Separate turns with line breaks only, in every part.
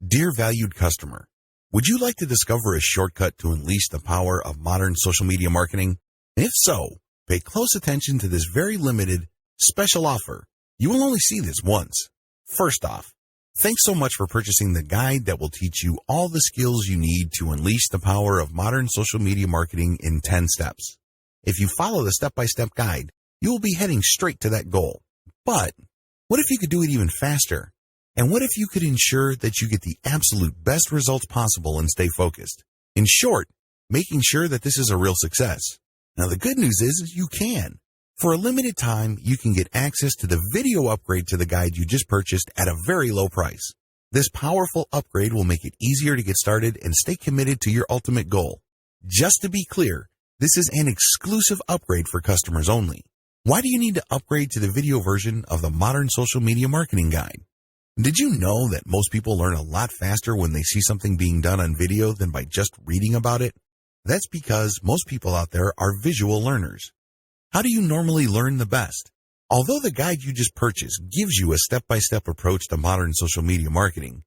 Dear valued customer, would you like to discover a shortcut to unleash the power of modern social media marketing? If so, pay close attention to this very limited, special offer. You will only see this once. First off, thanks so much for purchasing the guide that will teach you all the skills you need to unleash the power of modern social media marketing in 10 steps. If you follow the step-by-step guide, you will be heading straight to that goal. But what if you could do it even faster? And what if you could ensure that you get the absolute best results possible and stay focused? In short, making sure that this is a real success. Now, the good news is you can. For a limited time, you can get access to the video upgrade to the guide you just purchased at a very low price. This powerful upgrade will make it easier to get started and stay committed to your ultimate goal. Just to be clear, this is an exclusive upgrade for customers only. Why do you need to upgrade to the video version of the Modern Social Media Marketing Guide? Did you know that most people learn a lot faster when they see something being done on video than by just reading about it? That's because most people out there are visual learners. How do you normally learn the best? Although the guide you just purchased gives you a step-by-step approach to modern social media marketing,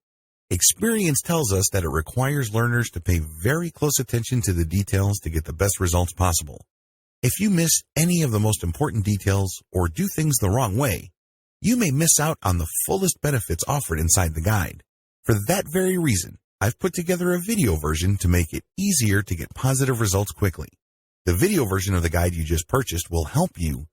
experience tells us that it requires learners to pay very close attention to the details to get the best results possible. If you miss any of the most important details or do things the wrong way, you may miss out on the fullest benefits offered inside the guide. For that very reason, I've put together a video version to make it easier to get positive results quickly. The video version of the guide you just purchased will help you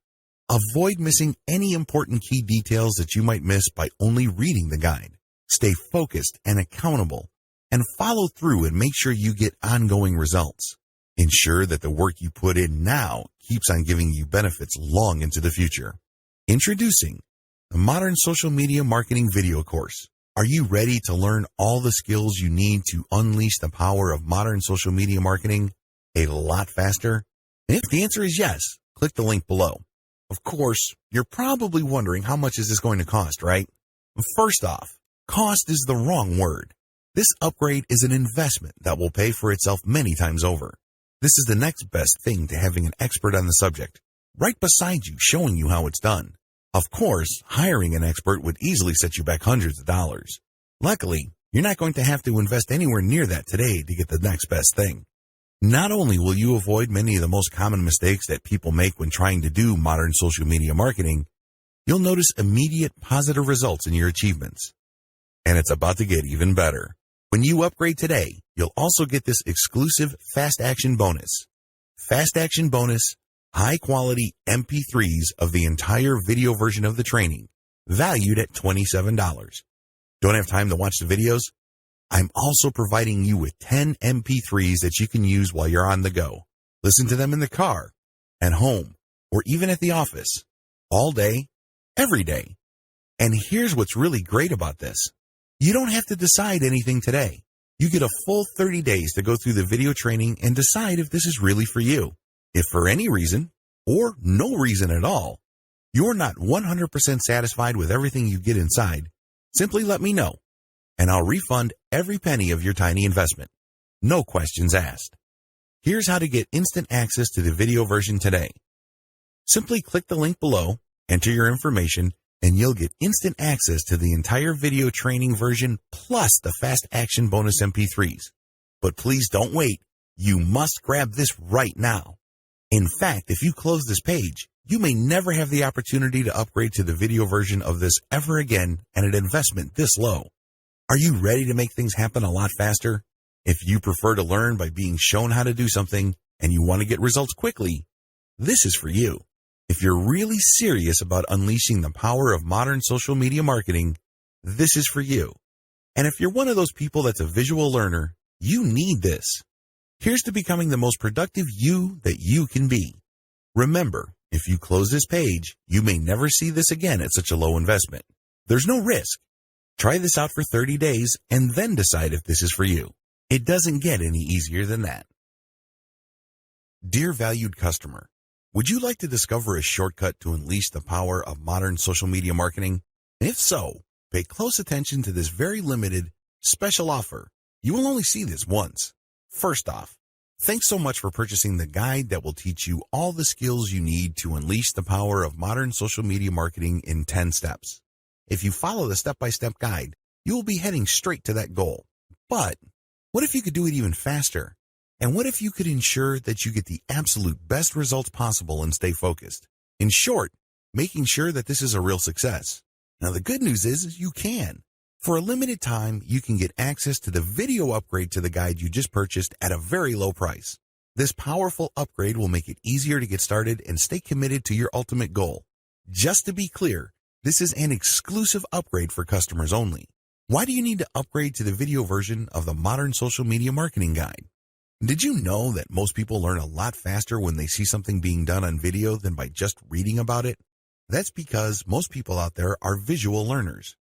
avoid missing any important key details that you might miss by only reading the guide. Stay focused and accountable, and follow through and make sure you get ongoing results. Ensure that the work you put in now keeps on giving you benefits long into the future. Introducing the Modern Social Media Marketing Video Course. Are you ready to learn all the skills you need to unleash the power of modern social media marketing a lot faster? And if the answer is yes, click the link below. Of course, you're probably wondering how much is this going to cost, right? First off, cost is the wrong word. This upgrade is an investment that will pay for itself many times over. This is the next best thing to having an expert on the subject, right beside you showing you how it's done. Of course, hiring an expert would easily set you back hundreds of dollars. Luckily, you're not going to have to invest anywhere near that today to get the next best thing. Not only will you avoid many of the most common mistakes that people make when trying to do modern social media marketing, you'll notice immediate positive results in your achievements. And it's about to get even better. When you upgrade today, you'll also get this exclusive Fast Action Bonus. Fast Action Bonus, high-quality MP3s of the entire video version of the training, valued at $27. Don't have time to watch the videos? I'm also providing you with 10 MP3s that you can use while you're on the go. Listen to them in the car, at home, or even at the office, all day, every day. And here's what's really great about this. You don't have to decide anything today. You get a full 30 days to go through the video training and decide if this is really for you. If for any reason, or no reason at all, you're not 100% satisfied with everything you get inside, simply let me know, and I'll refund every penny of your tiny investment. No questions asked. Here's how to get instant access to the video version today. Simply click the link below, enter your information, and you'll get instant access to the entire video training version plus the Fast Action Bonus MP3s. But please don't wait. You must grab this right now. In fact, if you close this page, you may never have the opportunity to upgrade to the video version of this ever again at an investment this low. Are you ready to make things happen a lot faster? If you prefer to learn by being shown how to do something and you want to get results quickly, this is for you. If you're really serious about unleashing the power of modern social media marketing, this is for you. And if you're one of those people that's a visual learner, you need this. Here's to becoming the most productive you that you can be. Remember, if you close this page, you may never see this again at such a low investment. There's no risk. Try this out for 30 days and then decide if this is for you. It doesn't get any easier than that. Dear valued customer, would you like to discover a shortcut to unleash the power of modern social media marketing? If so, pay close attention to this very limited, special offer. You will only see this once. First off, thanks so much for purchasing the guide that will teach you all the skills you need to unleash the power of modern social media marketing in 10 steps. If you follow the step-by-step guide, you will be heading straight to that goal. But what if you could do it even faster? And what if you could ensure that you get the absolute best results possible and stay focused? In short, making sure that this is a real success. Now, the good news is you can. For a limited time, you can get access to the video upgrade to the guide you just purchased at a very low price. This powerful upgrade will make it easier to get started and stay committed to your ultimate goal. Just to be clear, this is an exclusive upgrade for customers only. Why do you need to upgrade to the video version of the Modern Social Media Marketing Guide? Did you know that most people learn a lot faster when they see something being done on video than by just reading about it? That's because most people out there are visual learners.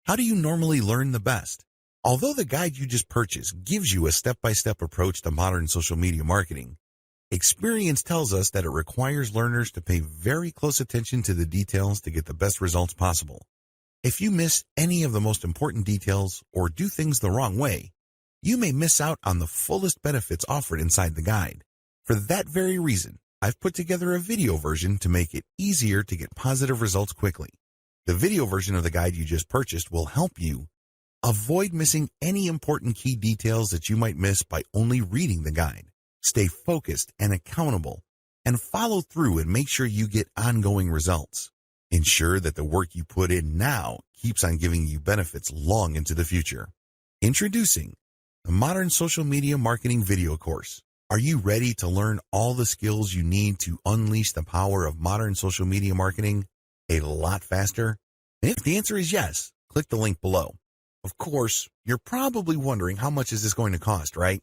How do you normally learn the best? Although the guide you just purchased gives you a step-by-step approach to modern social media marketing, experience tells us that it requires learners to pay very close attention to the details to get the best results possible. If you miss any of the most important details or do things the wrong way, you may miss out on the fullest benefits offered inside the guide. For that very reason, I've put together a video version to make it easier to get positive results quickly. The video version of the guide you just purchased will help you avoid missing any important key details that you might miss by only reading the guide. Stay focused and accountable, and follow through and make sure you get ongoing results. Ensure that the work you put in now keeps on giving you benefits long into the future. Introducing the Modern Social Media Marketing Video Course. Are you ready to learn all the skills you need to unleash the power of modern social media marketing a lot faster? If the answer is yes, click the link below. Of course, you're probably wondering how much is this going to cost, right?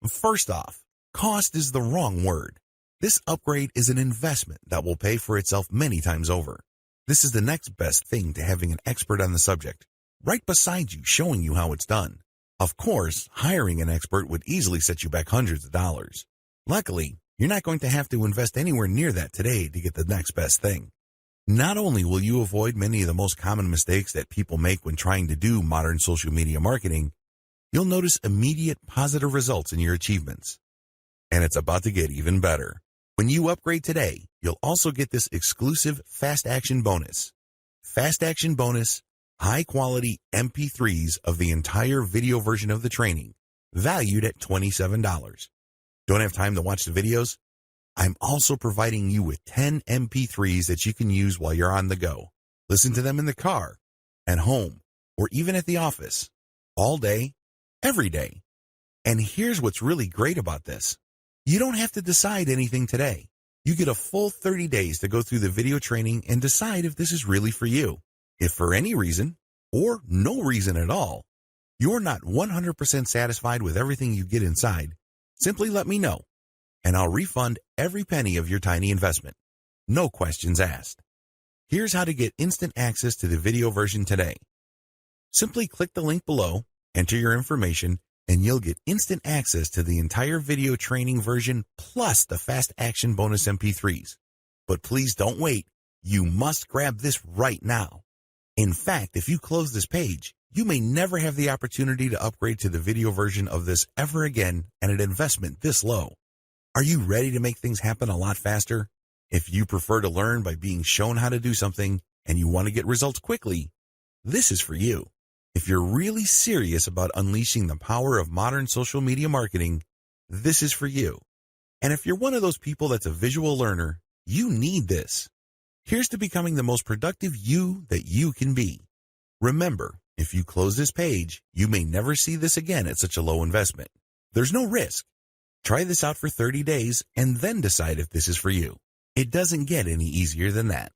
First off, cost is the wrong word. This upgrade is an investment that will pay for itself many times over. This is the next best thing to having an expert on the subject, right beside you showing you how it's done. Of course, hiring an expert would easily set you back hundreds of dollars. Luckily, you're not going to have to invest anywhere near that today to get the next best thing. Not only will you avoid many of the most common mistakes that people make when trying to do modern social media marketing, you'll notice immediate positive results in your achievements. And it's about to get even better. When you upgrade today, you'll also get this exclusive Fast Action Bonus. Fast Action Bonus, high-quality MP3s of the entire video version of the training, valued at $27. Don't have time to watch the videos? I'm also providing you with 10 MP3s that you can use while you're on the go. Listen to them in the car, at home, or even at the office, all day, every day. And here's what's really great about this. You don't have to decide anything today. You get a full 30 days to go through the video training and decide if this is really for you. If for any reason, or no reason at all, you're not 100% satisfied with everything you get inside, simply let me know, and I'll refund every penny of your tiny investment. No questions asked. Here's how to get instant access to the video version today. Simply click the link below, enter your information, and you'll get instant access to the entire video training version plus the Fast Action Bonus MP3s. But please don't wait. You must grab this right now. In fact, if you close this page, you may never have the opportunity to upgrade to the video version of this ever again at an investment this low. Are you ready to make things happen a lot faster? If you prefer to learn by being shown how to do something and you want to get results quickly, this is for you. If you're really serious about unleashing the power of modern social media marketing, this is for you. And if you're one of those people that's a visual learner, you need this. Here's to becoming the most productive you that you can be. Remember, if you close this page, you may never see this again at such a low investment. There's no risk. Try this out for 30 days and then decide if this is for you. It doesn't get any easier than that.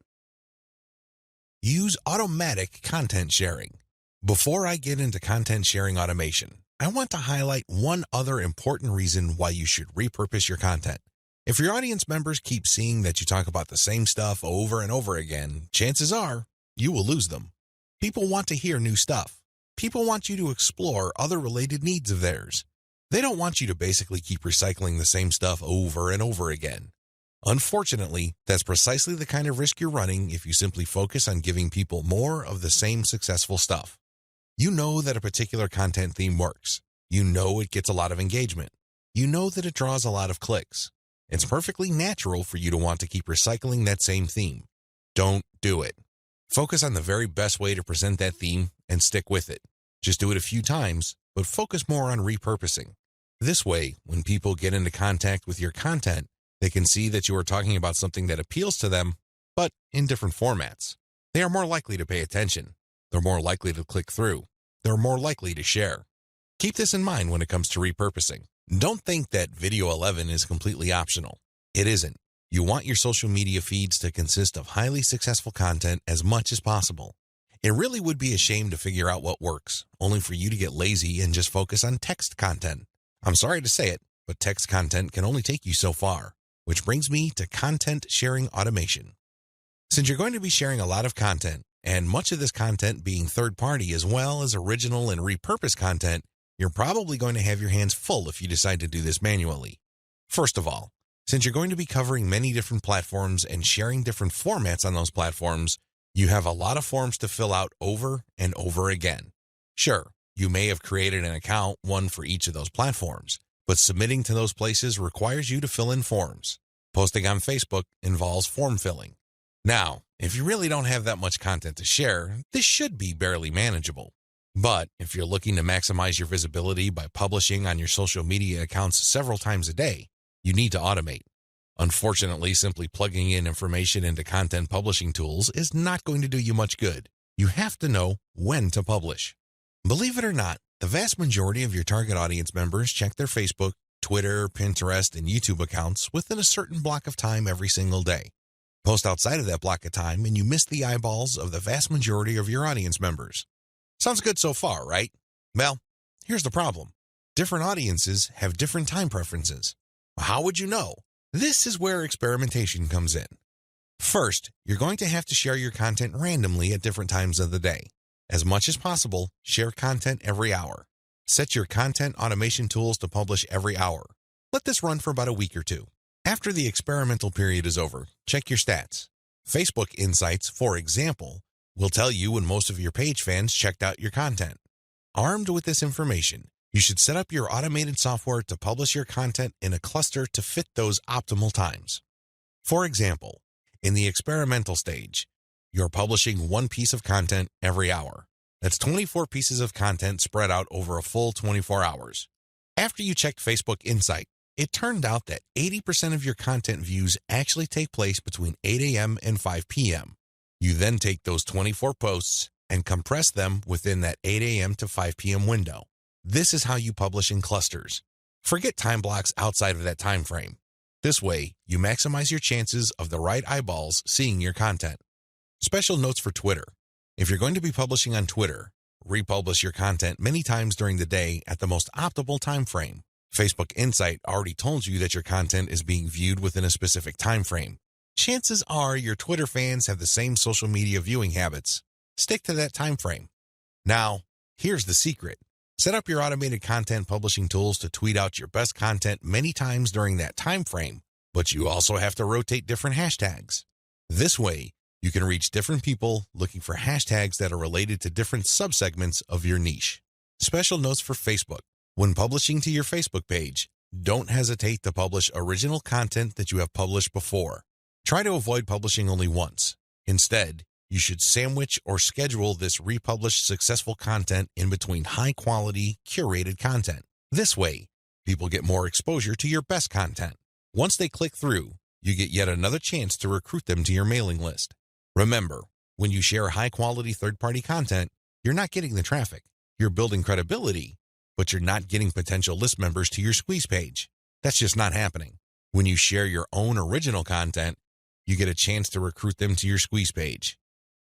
Use automatic content sharing. Before I get into content sharing automation, I want to highlight one other important reason why you should repurpose your content. If your audience members keep seeing that you talk about the same stuff over and over again, chances are you will lose them. People want to hear new stuff. People want you to explore other related needs of theirs. They don't want you to basically keep recycling the same stuff over and over again. Unfortunately, that's precisely the kind of risk you're running if you simply focus on giving people more of the same successful stuff. You know that a particular content theme works. You know it gets a lot of engagement. You know that it draws a lot of clicks. It's perfectly natural for you to want to keep recycling that same theme. Don't do it. Focus on the very best way to present that theme and stick with it. Just do it a few times, but focus more on repurposing. This way, when people get into contact with your content, they can see that you are talking about something that appeals to them, but in different formats. They are more likely to pay attention. They're more likely to click through. They're more likely to share. Keep this in mind when it comes to repurposing. Don't think that Video 11 is completely optional. It isn't. You want your social media feeds to consist of highly successful content as much as possible. It really would be a shame to figure out what works, only for you to get lazy and just focus on text content. I'm sorry to say it, but text content can only take you so far, which brings me to content sharing automation. Since you're going to be sharing a lot of content, and much of this content being third-party as well as original and repurposed content, you're probably going to have your hands full if you decide to do this manually. First of all, since you're going to be covering many different platforms and sharing different formats on those platforms, you have a lot of forms to fill out over and over again. Sure, you may have created an account, one for each of those platforms, but submitting to those places requires you to fill in forms. Posting on Facebook involves form filling. Now, if you really don't have that much content to share, this should be barely manageable. But if you're looking to maximize your visibility by publishing on your social media accounts several times a day, you need to automate. Unfortunately, simply plugging in information into content publishing tools is not going to do you much good. You have to know when to publish. Believe it or not, the vast majority of your target audience members check their Facebook, Twitter, Pinterest, and YouTube accounts within a certain block of time every single day. Post outside of that block of time and you miss the eyeballs of the vast majority of your audience members. Sounds good so far, right? Well, here's the problem. Different audiences have different time preferences. How would you know? This is where experimentation comes in. First, you're going to have to share your content randomly at different times of the day. As much as possible, share content every hour. Set your content automation tools to publish every hour. Let this run for about a week or two. After the experimental period is over, check your stats. Facebook Insights, for example, will tell you when most of your page fans checked out your content. Armed with this information, you should set up your automated software to publish your content in a cluster to fit those optimal times. For example, in the experimental stage, you're publishing one piece of content every hour. That's 24 pieces of content spread out over a full 24 hours. After you checked Facebook Insight, it turned out that 80% of your content views actually take place between 8 a.m. and 5 p.m. You then take those 24 posts and compress them within that 8 a.m. to 5 p.m. window. This is how you publish in clusters. Forget time blocks outside of that time frame. This way, you maximize your chances of the right eyeballs seeing your content. Special notes for Twitter. If you're going to be publishing on Twitter, republish your content many times during the day at the most optimal time frame. Facebook Insight already told you that your content is being viewed within a specific time frame. Chances are your Twitter fans have the same social media viewing habits. Stick to that time frame. Now, here's the secret. Set up your automated content publishing tools to tweet out your best content many times during that time frame, but you also have to rotate different hashtags. This way, you can reach different people looking for hashtags that are related to different subsegments of your niche. Special notes for Facebook. When publishing to your Facebook page, don't hesitate to publish original content that you have published before. Try to avoid publishing only once. Instead, you should sandwich or schedule this republished successful content in between high-quality, curated content. This way, people get more exposure to your best content. Once they click through, you get yet another chance to recruit them to your mailing list. Remember, when you share high-quality third-party content, you're not getting the traffic. You're building credibility, but you're not getting potential list members to your squeeze page. That's just not happening. When you share your own original content, you get a chance to recruit them to your squeeze page.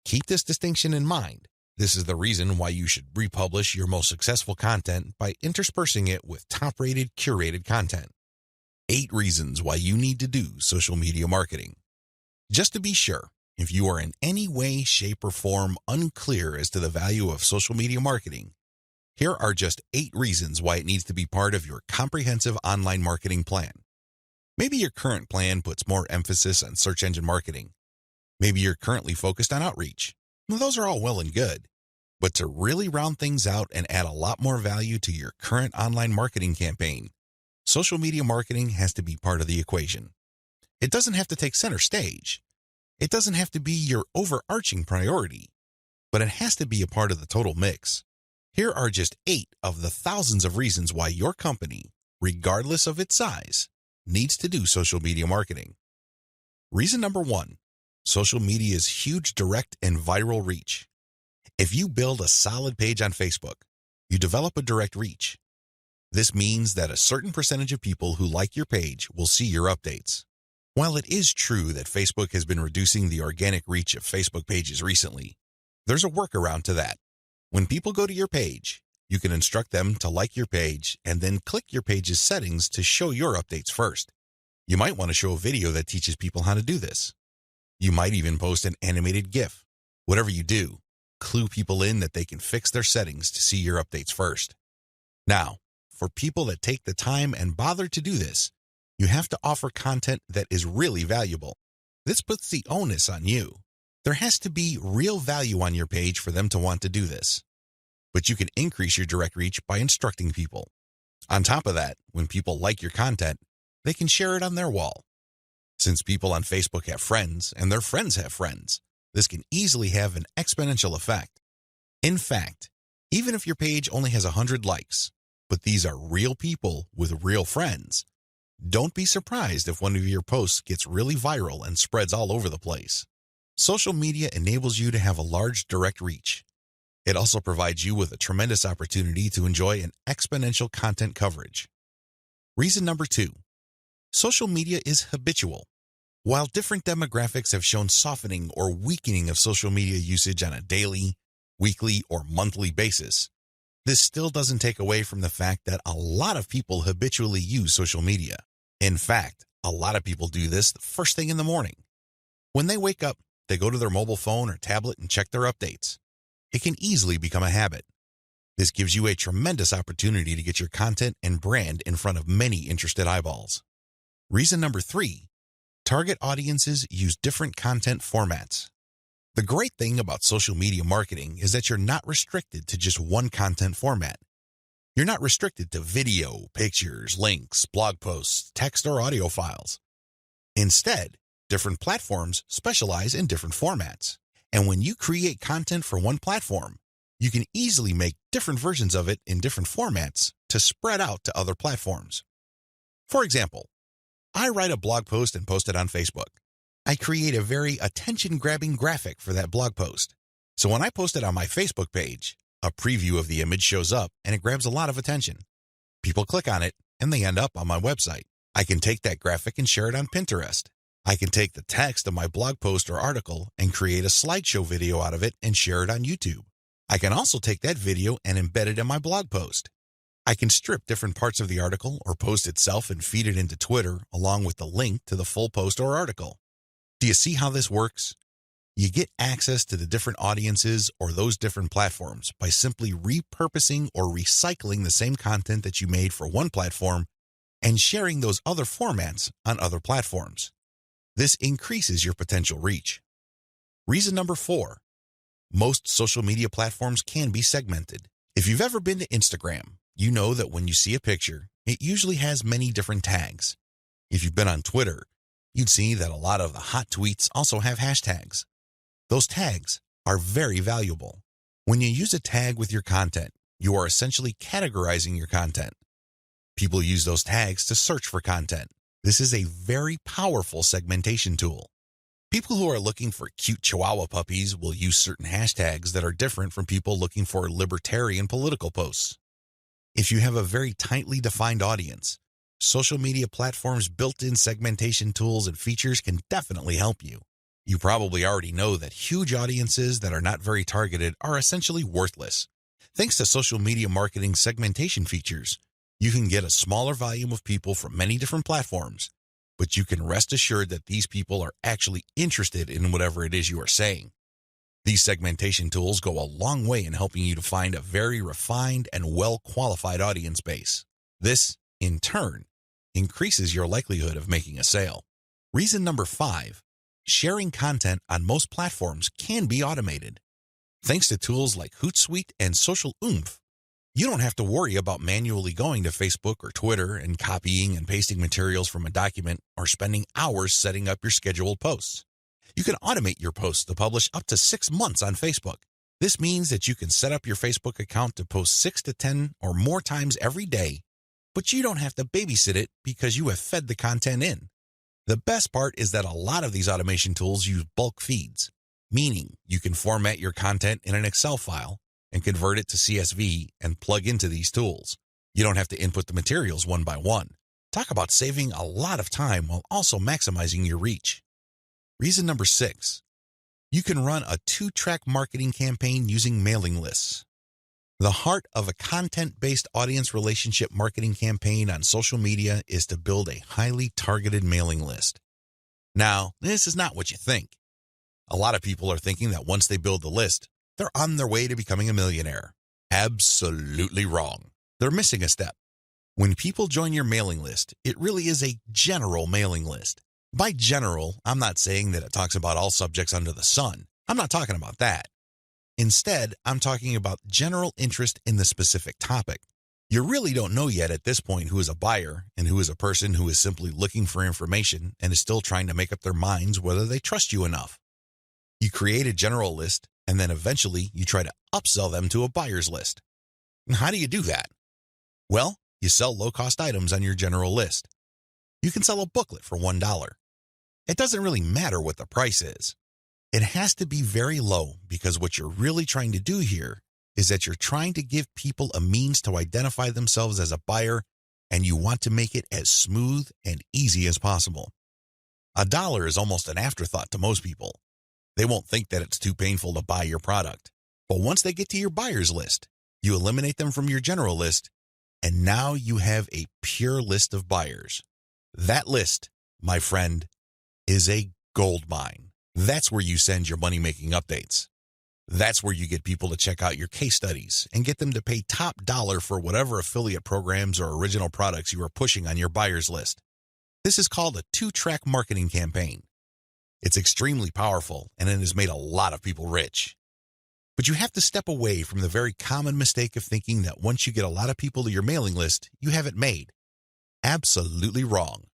Keep this distinction in mind. This is the reason why you should republish your most successful content by interspersing it with top-rated, curated content. 8 reasons why you need to do social media marketing. Just to be sure, if you are in any way, shape, or form unclear as to the value of social media marketing, here are just 8 reasons why it needs to be part of your comprehensive online marketing plan. Maybe your current plan puts more emphasis on search engine marketing. Maybe you're currently focused on outreach. Well, those are all well and good. But to really round things out and add a lot more value to your current online marketing campaign, social media marketing has to be part of the equation. It doesn't have to take center stage. It doesn't have to be your overarching priority, but it has to be a part of the total mix. Here are just 8 of the thousands of reasons why your company, regardless of its size, needs to do social media marketing. Reason number 1, social media's huge direct and viral reach. If you build a solid page on Facebook, you develop a direct reach. This means that a certain percentage of people who like your page will see your updates. While it is true that Facebook has been reducing the organic reach of Facebook pages recently, there's a workaround to that. When people go to your page, you can instruct them to like your page and then click your page's settings to show your updates first. You might want to show a video that teaches people how to do this. You might even post an animated GIF. Whatever you do, clue people in that they can fix their settings to see your updates first. Now, for people that take the time and bother to do this, you have to offer content that is really valuable. This puts the onus on you. There has to be real value on your page for them to want to do this. But you can increase your direct reach by instructing people. On top of that, when people like your content, they can share it on their wall. Since people on Facebook have friends and their friends have friends, this can easily have an exponential effect. In fact, even if your page only has 100 likes, but these are real people with real friends, don't be surprised if one of your posts gets really viral and spreads all over the place. Social media enables you to have a large direct reach. It also provides you with a tremendous opportunity to enjoy an exponential content coverage. Reason number 2, social media is habitual. While different demographics have shown softening or weakening of social media usage on a daily, weekly, or monthly basis, this still doesn't take away from the fact that a lot of people habitually use social media. In fact, a lot of people do this the first thing in the morning. When they wake up, they go to their mobile phone or tablet and check their updates. It can easily become a habit. This gives you a tremendous opportunity to get your content and brand in front of many interested eyeballs. Reason number 3, target audiences use different content formats. The great thing about social media marketing is that you're not restricted to just one content format. You're not restricted to video, pictures, links, blog posts, text, or audio files. Instead, different platforms specialize in different formats. And when you create content for one platform, you can easily make different versions of it in different formats to spread out to other platforms. For example, I write a blog post and post it on Facebook. I create a very attention-grabbing graphic for that blog post. So when I post it on my Facebook page, a preview of the image shows up and it grabs a lot of attention. People click on it and they end up on my website. I can take that graphic and share it on Pinterest. I can take the text of my blog post or article and create a slideshow video out of it and share it on YouTube. I can also take that video and embed it in my blog post. I can strip different parts of the article or post itself and feed it into Twitter along with the link to the full post or article. Do you see how this works? You get access to the different audiences or those different platforms by simply repurposing or recycling the same content that you made for one platform and sharing those other formats on other platforms. This increases your potential reach. Reason number 4, most social media platforms can be segmented. If you've ever been to Instagram, you know that when you see a picture, it usually has many different tags. If you've been on Twitter, you'd see that a lot of the hot tweets also have hashtags. Those tags are very valuable. When you use a tag with your content, you are essentially categorizing your content. People use those tags to search for content. This is a very powerful segmentation tool. People who are looking for cute Chihuahua puppies will use certain hashtags that are different from people looking for libertarian political posts. If you have a very tightly defined audience, social media platforms' built-in segmentation tools and features can definitely help you. You probably already know that huge audiences that are not very targeted are essentially worthless. Thanks to social media marketing segmentation features, you can get a smaller volume of people from many different platforms, but you can rest assured that these people are actually interested in whatever it is you are saying. These segmentation tools go a long way in helping you to find a very refined and well-qualified audience base. This, in turn, increases your likelihood of making a sale. Reason number 5, sharing content on most platforms can be automated. Thanks to tools like Hootsuite and Social Oomph, you don't have to worry about manually going to Facebook or Twitter and copying and pasting materials from a document or spending hours setting up your scheduled posts. You can automate your posts to publish up to 6 months on Facebook. This means that you can set up your Facebook account to post 6 to 10 or more times every day, but you don't have to babysit it because you have fed the content in. The best part is that a lot of these automation tools use bulk feeds, meaning you can format your content in an Excel file and convert it to CSV and plug into these tools. You don't have to input the materials one by one. Talk about saving a lot of time while also maximizing your reach. Reason number 6, you can run a 2-track marketing campaign using mailing lists. The heart of a content-based audience relationship marketing campaign on social media is to build a highly targeted mailing list. Now, this is not what you think. A lot of people are thinking that once they build the list, they're on their way to becoming a millionaire. Absolutely wrong. They're missing a step. When people join your mailing list, it really is a general mailing list. By general, I'm not saying that it talks about all subjects under the sun. I'm not talking about that. Instead, I'm talking about general interest in the specific topic. You really don't know yet at this point who is a buyer and who is a person who is simply looking for information and is still trying to make up their minds whether they trust you enough. You create a general list, and then eventually you try to upsell them to a buyer's list. And how do you do that? Well, you sell low-cost items on your general list. You can sell a booklet for $1. It doesn't really matter what the price is. It has to be very low because what you're really trying to do here is that you're trying to give people a means to identify themselves as a buyer, and you want to make it as smooth and easy as possible. $1 is almost an afterthought to most people. They won't think that it's too painful to buy your product. But once they get to your buyer's list, you eliminate them from your general list, and now you have a pure list of buyers. That list, my friend, is a gold mine. That's where you send your money-making updates. That's where you get people to check out your case studies and get them to pay top dollar for whatever affiliate programs or original products you are pushing on your buyer's list. This is called a 2-track marketing campaign. It's extremely powerful, and it has made a lot of people rich. But you have to step away from the very common mistake of thinking that once you get a lot of people to your mailing list, you have it made. Absolutely wrong.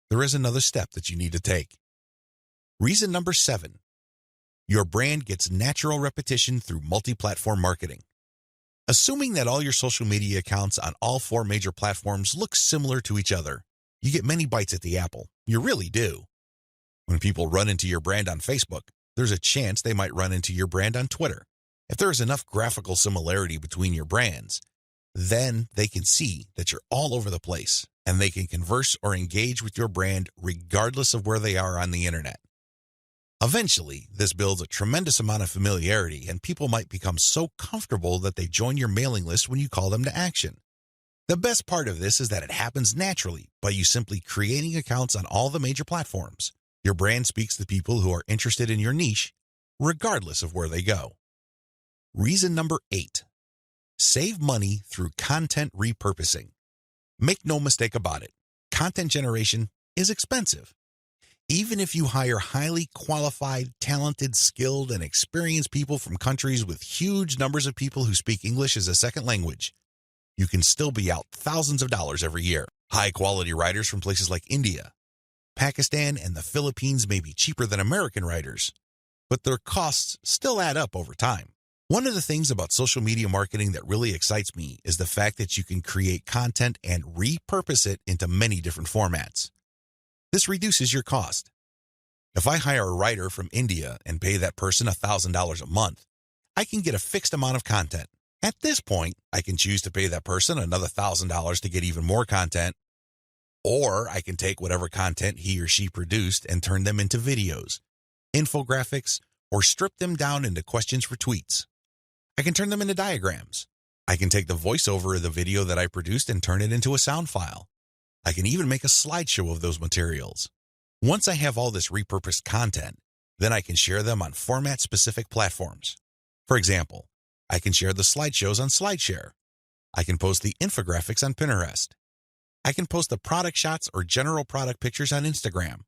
There is another step that you need to take. Reason number 7, your brand gets natural repetition through multi-platform marketing. Assuming that all your social media accounts on all 4 major platforms look similar to each other, you get many bites at the apple. You really do. When people run into your brand on Facebook, there's a chance they might run into your brand on Twitter. If there is enough graphical similarity between your brands, then they can see that you're all over the place, and they can converse or engage with your brand regardless of where they are on the internet. Eventually, this builds a tremendous amount of familiarity, and people might become so comfortable that they join your mailing list when you call them to action. The best part of this is that it happens naturally by you simply creating accounts on all the major platforms. Your brand speaks to people who are interested in your niche, regardless of where they go. Reason number 8, save money through content repurposing. Make no mistake about it, content generation is expensive. Even if you hire highly qualified, talented, skilled, and experienced people from countries with huge numbers of people who speak English as a second language, you can still be out thousands of dollars every year. High-quality writers from places like India, Pakistan, and the Philippines may be cheaper than American writers, but their costs still add up over time. One of the things about social media marketing that really excites me is the fact that you can create content and repurpose it into many different formats. This reduces your cost. If I hire a writer from India and pay that person $1,000 a month, I can get a fixed amount of content. At this point, I can choose to pay that person another $1,000 to get even more content, or I can take whatever content he or she produced and turn them into videos, infographics, or strip them down into questions for tweets. I can turn them into diagrams. I can take the voiceover of the video that I produced and turn it into a sound file. I can even make a slideshow of those materials. Once I have all this repurposed content, then I can share them on format-specific platforms. For example, I can share the slideshows on SlideShare. I can post the infographics on Pinterest. I can post the product shots or general product pictures on Instagram.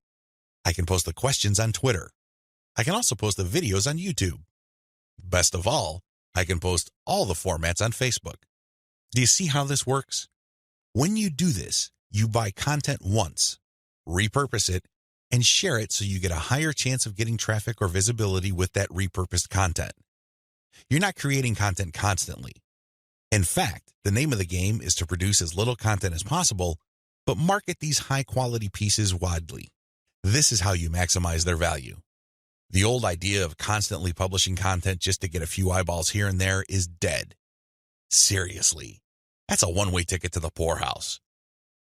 I can post the questions on Twitter. I can also post the videos on YouTube. Best of all, I can post all the formats on Facebook. Do you see how this works? When you do this, you buy content once, repurpose it, and share it so you get a higher chance of getting traffic or visibility with that repurposed content. You're not creating content constantly. In fact, the name of the game is to produce as little content as possible, but market these high-quality pieces widely. This is how you maximize their value. The old idea of constantly publishing content just to get a few eyeballs here and there is dead. Seriously, that's a one-way ticket to the poorhouse.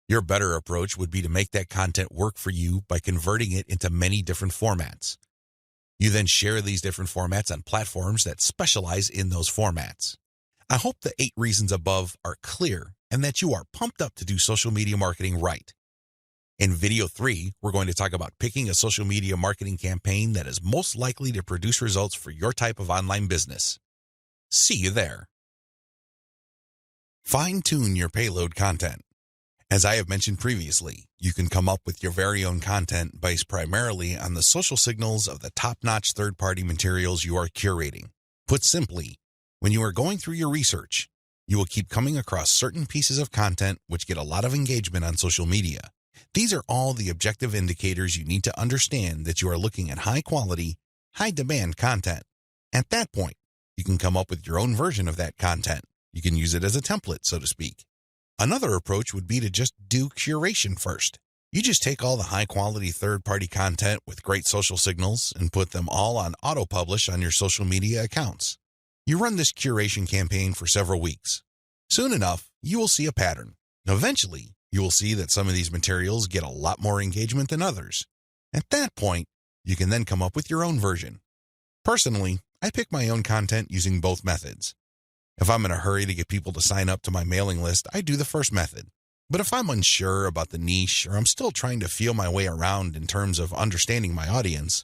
Your better approach would be to make that content work for you by converting it into many different formats. You then share these different formats on platforms that specialize in those formats. I hope the 8 reasons above are clear and that you are pumped up to do social media marketing right. In video 3, we're going to talk about picking a social media marketing campaign that is most likely to produce results for your type of online business. See you there. Fine-tune your payload content. As I have mentioned previously, you can come up with your very own content based primarily on the social signals of the top-notch third-party materials you are curating. Put simply, when you are going through your research, you will keep coming across certain pieces of content which get a lot of engagement on social media. These are all the objective indicators you need to understand that you are looking at high-quality, high-demand content. At that point, you can come up with your own version of that content. You can use it as a template, so to speak. Another approach would be to just do curation first. You just take all the high-quality third-party content with great social signals and put them all on auto-publish on your social media accounts. You run this curation campaign for several weeks. Soon enough, you will see a pattern. Eventually, you will see that some of these materials get a lot more engagement than others. At that point, you can then come up with your own version. Personally, I pick my own content using both methods. If I'm in a hurry to get people to sign up to my mailing list, I do the first method. But if I'm unsure about the niche or I'm still trying to feel my way around in terms of understanding my audience,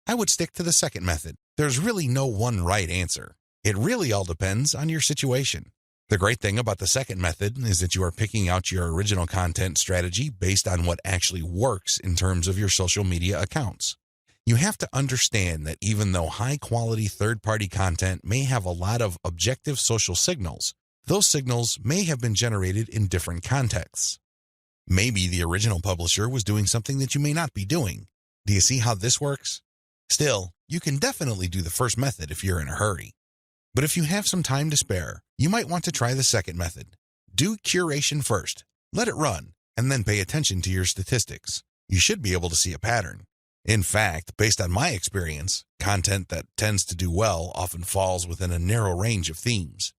I would stick to the second method. There's really no one right answer. It really all depends on your situation. The great thing about the second method is that you are picking out your original content strategy based on what actually works in terms of your social media accounts. You have to understand that even though high-quality third-party content may have a lot of objective social signals, those signals may have been generated in different contexts. Maybe the original publisher was doing something that you may not be doing. Do you see how this works? Still, you can definitely do the first method if you're in a hurry. But if you have some time to spare, you might want to try the second method. Do curation first, let it run, and then pay attention to your statistics. You should be able to see a pattern. In fact, based on my experience, content that tends to do well often falls within a narrow range of themes.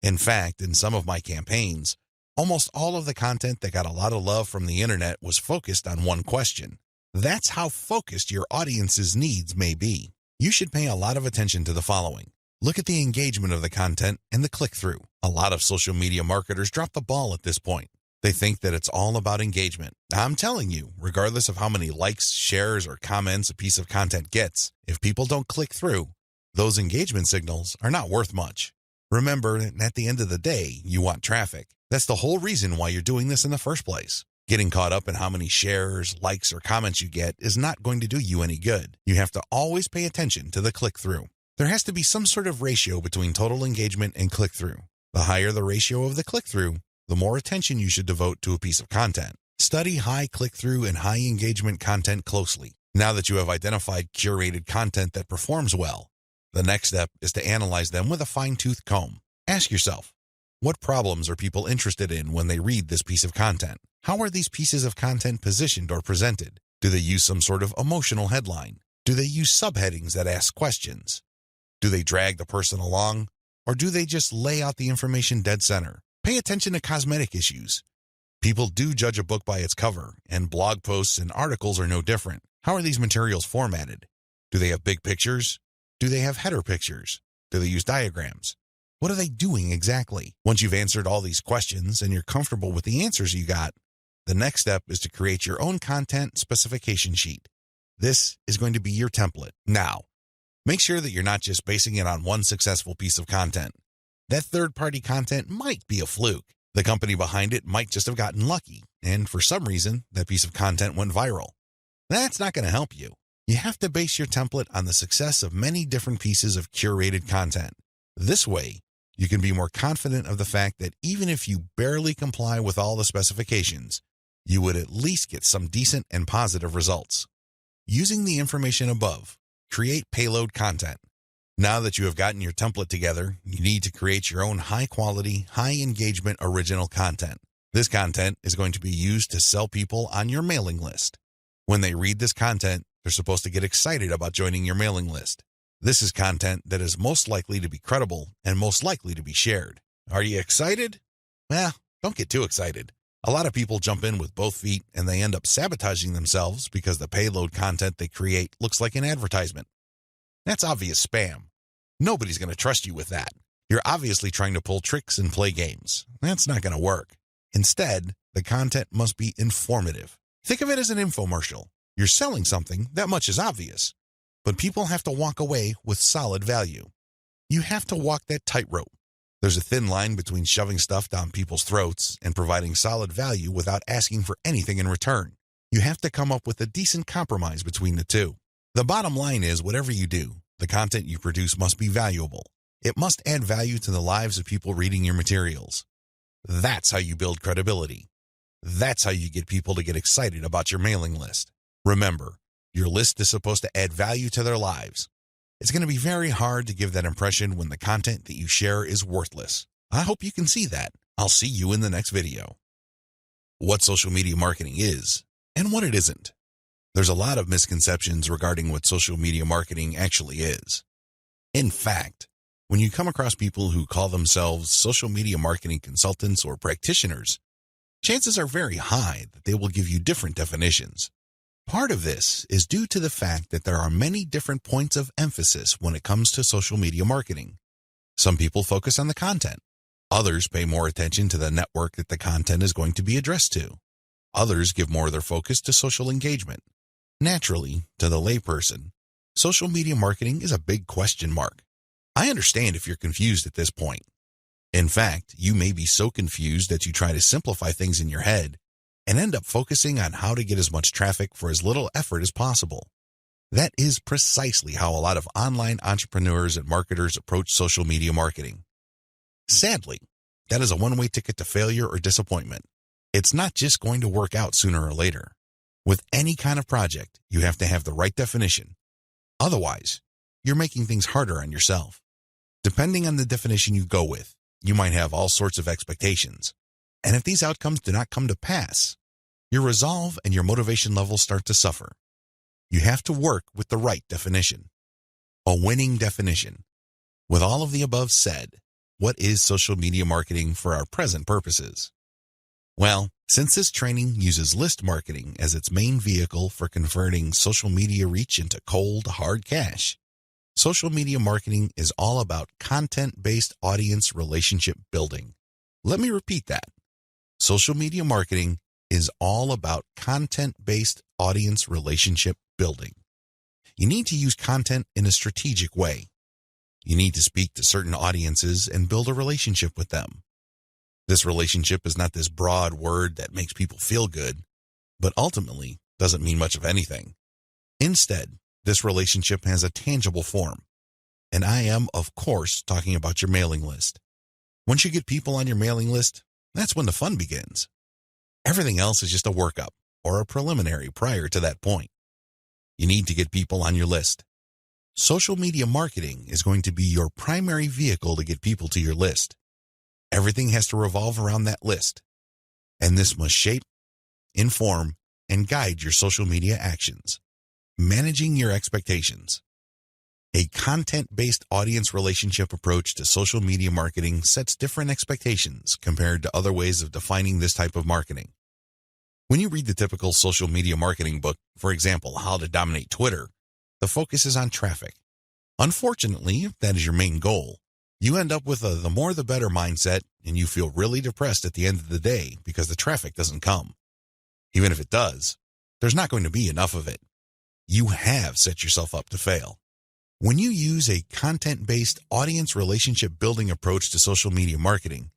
In fact, in some of my campaigns, almost all of the content that got a lot of love from the internet was focused on one question. That's how focused your audience's needs may be. You should pay a lot of attention to the following. Look at the engagement of the content and the click-through. A lot of social media marketers drop the ball at this point. They think that it's all about engagement. I'm telling you, regardless of how many likes, shares, or comments a piece of content gets, if people don't click through, those engagement signals are not worth much. Remember, at the end of the day, you want traffic. That's the whole reason why you're doing this in the first place. Getting caught up in how many shares, likes, or comments you get is not going to do you any good. You have to always pay attention to the click-through. There has to be some sort of ratio between total engagement and click-through. The higher the ratio of the click-through, the more attention you should devote to a piece of content. Study high click-through and high engagement content closely. Now that you have identified curated content that performs well, the next step is to analyze them with a fine-tooth comb. Ask yourself, what problems are people interested in when they read this piece of content? How are these pieces of content positioned or presented? Do they use some sort of emotional headline? Do they use subheadings that ask questions? Do they drag the person along? Or do they just lay out the information dead center? Pay attention to cosmetic issues. People do judge a book by its cover, and blog posts and articles are no different. How are these materials formatted? Do they have big pictures? Do they have header pictures? Do they use diagrams? What are they doing exactly? Once you've answered all these questions and you're comfortable with the answers you got, the next step is to create your own content specification sheet. This is going to be your template. Now, make sure that you're not just basing it on one successful piece of content. That third-party content might be a fluke. The company behind it might just have gotten lucky, and for some reason, that piece of content went viral. That's not going to help you. You have to base your template on the success of many different pieces of curated content. This way, you can be more confident of the fact that even if you barely comply with all the specifications, you would at least get some decent and positive results. Using the information above, create payload content. Now that you have gotten your template together, you need to create your own high-quality, high-engagement original content. This content is going to be used to sell people on your mailing list. When they read this content, they're supposed to get excited about joining your mailing list. This is content that is most likely to be credible and most likely to be shared. Are you excited? Well, don't get too excited. A lot of people jump in with both feet and they end up sabotaging themselves because the payload content they create looks like an advertisement. That's obvious spam. Nobody's going to trust you with that. You're obviously trying to pull tricks and play games. That's not going to work. Instead, the content must be informative. Think of it as an infomercial. You're selling something, that much is obvious. But people have to walk away with solid value. You have to walk that tightrope. There's a thin line between shoving stuff down people's throats and providing solid value without asking for anything in return. You have to come up with a decent compromise between the two. The bottom line is, whatever you do, the content you produce must be valuable. It must add value to the lives of people reading your materials. That's how you build credibility. That's how you get people to get excited about your mailing list. Remember, your list is supposed to add value to their lives. It's going to be very hard to give that impression when the content that you share is worthless. I hope you can see that. I'll see you in the next video. What social media marketing is and what it isn't. There's a lot of misconceptions regarding what social media marketing actually is. In fact, when you come across people who call themselves social media marketing consultants or practitioners, chances are very high that they will give you different definitions. Part of this is due to the fact that there are many different points of emphasis when it comes to social media marketing. Some people focus on the content. Others pay more attention to the network that the content is going to be addressed to. Others give more of their focus to social engagement. Naturally, to the layperson, social media marketing is a big question mark. I understand if you're confused at this point. In fact, you may be so confused that you try to simplify things in your head and end up focusing on how to get as much traffic for as little effort as possible. That is precisely how a lot of online entrepreneurs and marketers approach social media marketing. Sadly, that is a one-way ticket to failure or disappointment. It's not just going to work out sooner or later. With any kind of project, you have to have the right definition. Otherwise, you're making things harder on yourself. Depending on the definition you go with, you might have all sorts of expectations. And if these outcomes do not come to pass, your resolve and your motivation levels start to suffer. You have to work with the right definition. A winning definition. With all of the above said, what is social media marketing for our present purposes? Well, since this training uses list marketing as its main vehicle for converting social media reach into cold, hard cash, social media marketing is all about content-based audience relationship building. Let me repeat that. Social media marketing is all about content-based audience relationship building. You need to use content in a strategic way. You need to speak to certain audiences and build a relationship with them. This relationship is not this broad word that makes people feel good, but ultimately doesn't mean much of anything. Instead, this relationship has a tangible form. And I am, of course, talking about your mailing list. Once you get people on your mailing list, that's when the fun begins. Everything else is just a workup or a preliminary prior to that point. You need to get people on your list. Social media marketing is going to be your primary vehicle to get people to your list. Everything has to revolve around that list. And this must shape, inform, and guide your social media actions. Managing your expectations. A content-based audience relationship approach to social media marketing sets different expectations compared to other ways of defining this type of marketing. When you read the typical social media marketing book, for example, How to Dominate Twitter, the focus is on traffic. Unfortunately, if that is your main goal, you end up with a the more the better mindset, and you feel really depressed at the end of the day because the traffic doesn't come. Even if it does, there's not going to be enough of it. You have set yourself up to fail. When you use a content-based audience relationship building approach to social media marketing,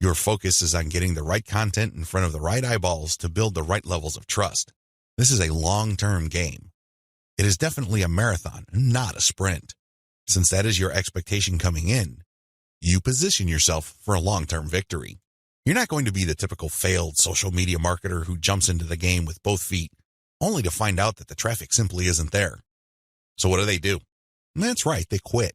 your focus is on getting the right content in front of the right eyeballs to build the right levels of trust. This is a long-term game. It is definitely a marathon, not a sprint. Since that is your expectation coming in, you position yourself for a long-term victory. You're not going to be the typical failed social media marketer who jumps into the game with both feet, only to find out that the traffic simply isn't there. So what do? That's right, they quit.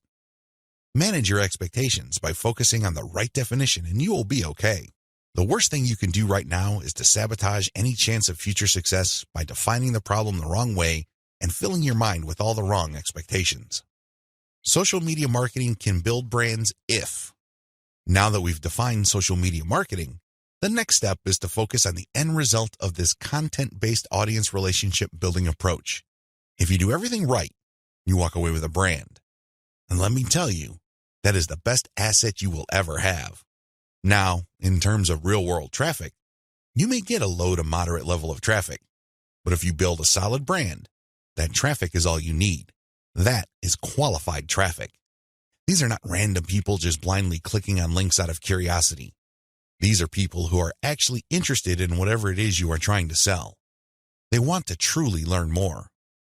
Manage your expectations by focusing on the right definition and you will be okay. The worst thing you can do right now is to sabotage any chance of future success by defining the problem the wrong way and filling your mind with all the wrong expectations. Social media marketing can build brands if. Now that we've defined social media marketing, the next step is to focus on the end result of this content-based audience relationship building approach. If you do everything right, you walk away with a brand. And let me tell you, that is the best asset you will ever have. Now, in terms of real-world traffic, you may get a low to moderate level of traffic, but if you build a solid brand, that traffic is all you need. That is qualified traffic. These are not random people just blindly clicking on links out of curiosity. These are people who are actually interested in whatever it is you are trying to sell. They want to truly learn more.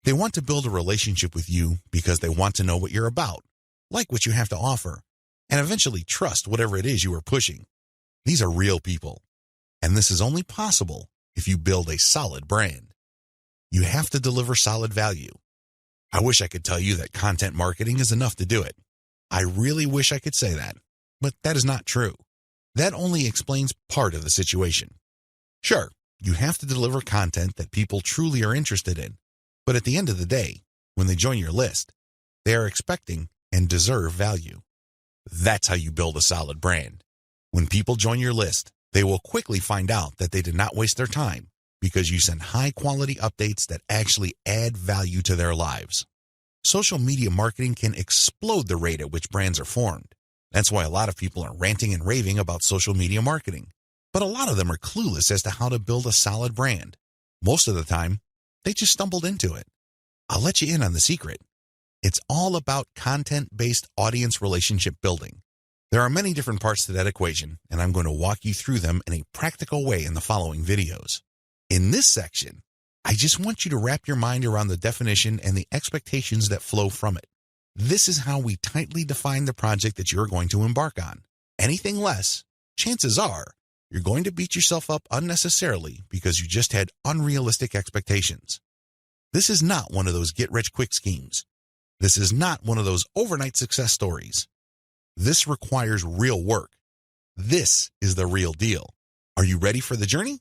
They want to build a relationship with you because they want to know what you're about, like what you have to offer, and eventually trust whatever it is you are pushing. These are real people, and this is only possible if you build a solid brand. You have to deliver solid value. I wish I could tell you that content marketing is enough to do it. I really wish I could say that, but that is not true. That only explains part of the situation. Sure, you have to deliver content that people truly are interested in, but at the end of the day, when they join your list, they are expecting and deserve value. That's how you build a solid brand. When people join your list, they will quickly find out that they did not waste their time because you send high-quality updates that actually add value to their lives. Social media marketing can explode the rate at which brands are formed. That's why a lot of people are ranting and raving about social media marketing. But a lot of them are clueless as to how to build a solid brand. Most of the time, they just stumbled into it. I'll let you in on the secret. It's all about content-based audience relationship building. There are many different parts to that equation, and I'm going to walk you through them in a practical way in the following videos. In this section, I just want you to wrap your mind around the definition and the expectations that flow from it. This is how we tightly define the project that you're going to embark on. Anything less, chances are, you're going to beat yourself up unnecessarily because you just had unrealistic expectations. This is not one of those get-rich-quick schemes. This is not one of those overnight success stories. This requires real work. This is the real deal. Are you ready for the journey?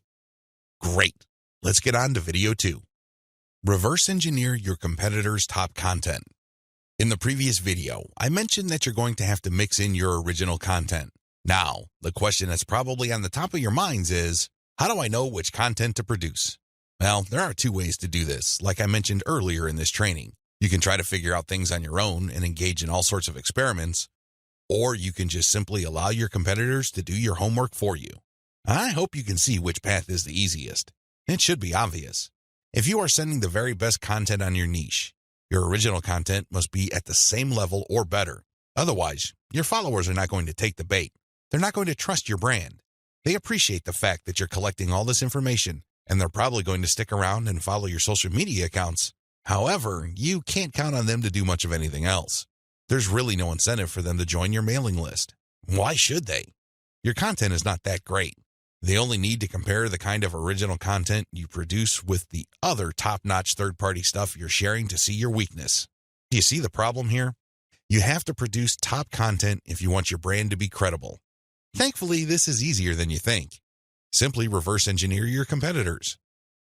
Great. Let's get on to video 2. Reverse engineer your competitors' top content. In the previous video, I mentioned that you're going to have to mix in your original content. Now, the question that's probably on the top of your minds is, how do I know which content to produce? Well, there are 2 ways to do this, like I mentioned earlier in this training. You can try to figure out things on your own and engage in all sorts of experiments, or you can just simply allow your competitors to do your homework for you. I hope you can see which path is the easiest. It should be obvious. If you are sending the very best content on your niche, your original content must be at the same level or better. Otherwise, your followers are not going to take the bait. They're not going to trust your brand. They appreciate the fact that you're collecting all this information, and they're probably going to stick around and follow your social media accounts. However, you can't count on them to do much of anything else. There's really no incentive for them to join your mailing list. Why should they? Your content is not that great. They only need to compare the kind of original content you produce with the other top-notch third-party stuff you're sharing to see your weakness. Do you see the problem here? You have to produce top content if you want your brand to be credible. Thankfully, this is easier than you think. Simply reverse engineer your competitors.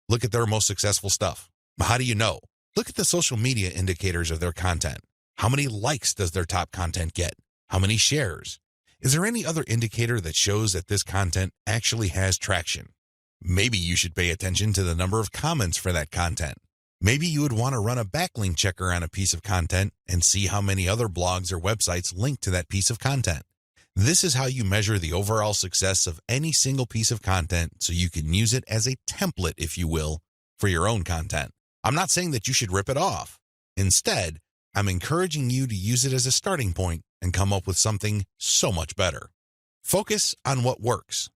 Look at their most successful stuff. How do you know? Look at the social media indicators of their content. How many likes does their top content get? How many shares? Is there any other indicator that shows that this content actually has traction? Maybe you should pay attention to the number of comments for that content. Maybe you would want to run a backlink checker on a piece of content and see how many other blogs or websites link to that piece of content. This is how you measure the overall success of any single piece of content so you can use it as a template, if you will, for your own content. I'm not saying that you should rip it off. Instead, I'm encouraging you to use it as a starting point and come up with something so much better. Focus on what works.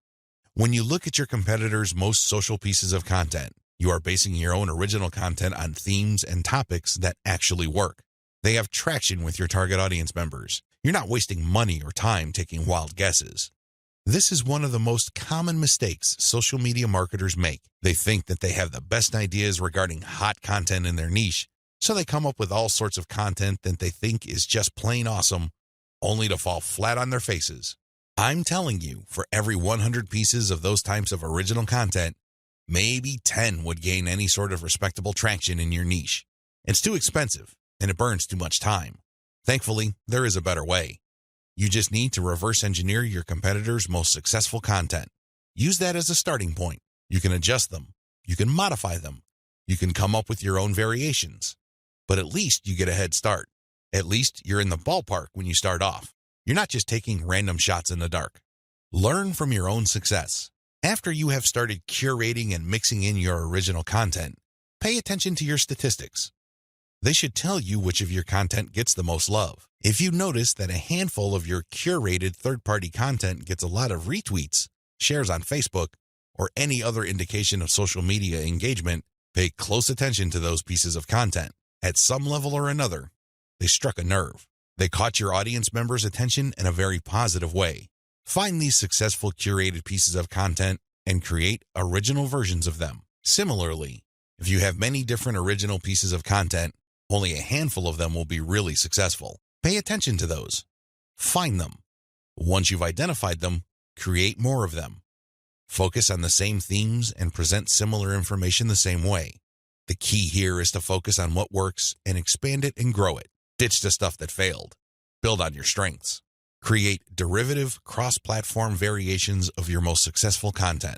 When you look at your competitors' most social pieces of content, you are basing your own original content on themes and topics that actually work. They have traction with your target audience members. You're not wasting money or time taking wild guesses. This is one of the most common mistakes social media marketers make. They think that they have the best ideas regarding hot content in their niche, so they come up with all sorts of content that they think is just plain awesome, only to fall flat on their faces. I'm telling you, for every 100 pieces of those types of original content, maybe 10 would gain any sort of respectable traction in your niche. It's too expensive, and it burns too much time. Thankfully, there is a better way. You just need to reverse engineer your competitors' most successful content. Use that as a starting point. You can adjust them. You can modify them. You can come up with your own variations. But at least you get a head start. At least you're in the ballpark when you start off. You're not just taking random shots in the dark. Learn from your own success. After you have started curating and mixing in your original content, pay attention to your statistics. They should tell you which of your content gets the most love. If you notice that a handful of your curated third-party content gets a lot of retweets, shares on Facebook, or any other indication of social media engagement, pay close attention to those pieces of content. At some level or another, they struck a nerve. They caught your audience members' attention in a very positive way. Find these successful curated pieces of content and create original versions of them. Similarly, if you have many different original pieces of content, only a handful of them will be really successful. Pay attention to those. Find them. Once you've identified them, create more of them. Focus on the same themes and present similar information the same way. The key here is to focus on what works and expand it and grow it. Ditch the stuff that failed. Build on your strengths. Create derivative, cross-platform variations of your most successful content.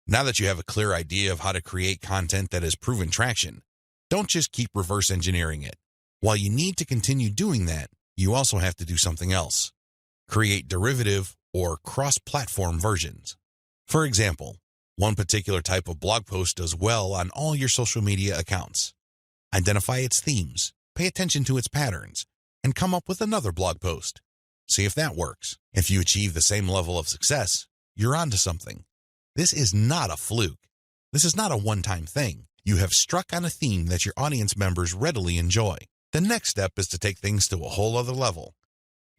Now that you have a clear idea of how to create content that has proven traction, don't just keep reverse engineering it. While you need to continue doing that, you also have to do something else. Create derivative or cross-platform versions. For example, one particular type of blog post does well on all your social media accounts. Identify its themes. Pay attention to its patterns, and come up with another blog post. See if that works. If you achieve the same level of success, you're onto something. This is not a fluke. This is not a one-time thing. You have struck on a theme that your audience members readily enjoy. The next step is to take things to a whole other level.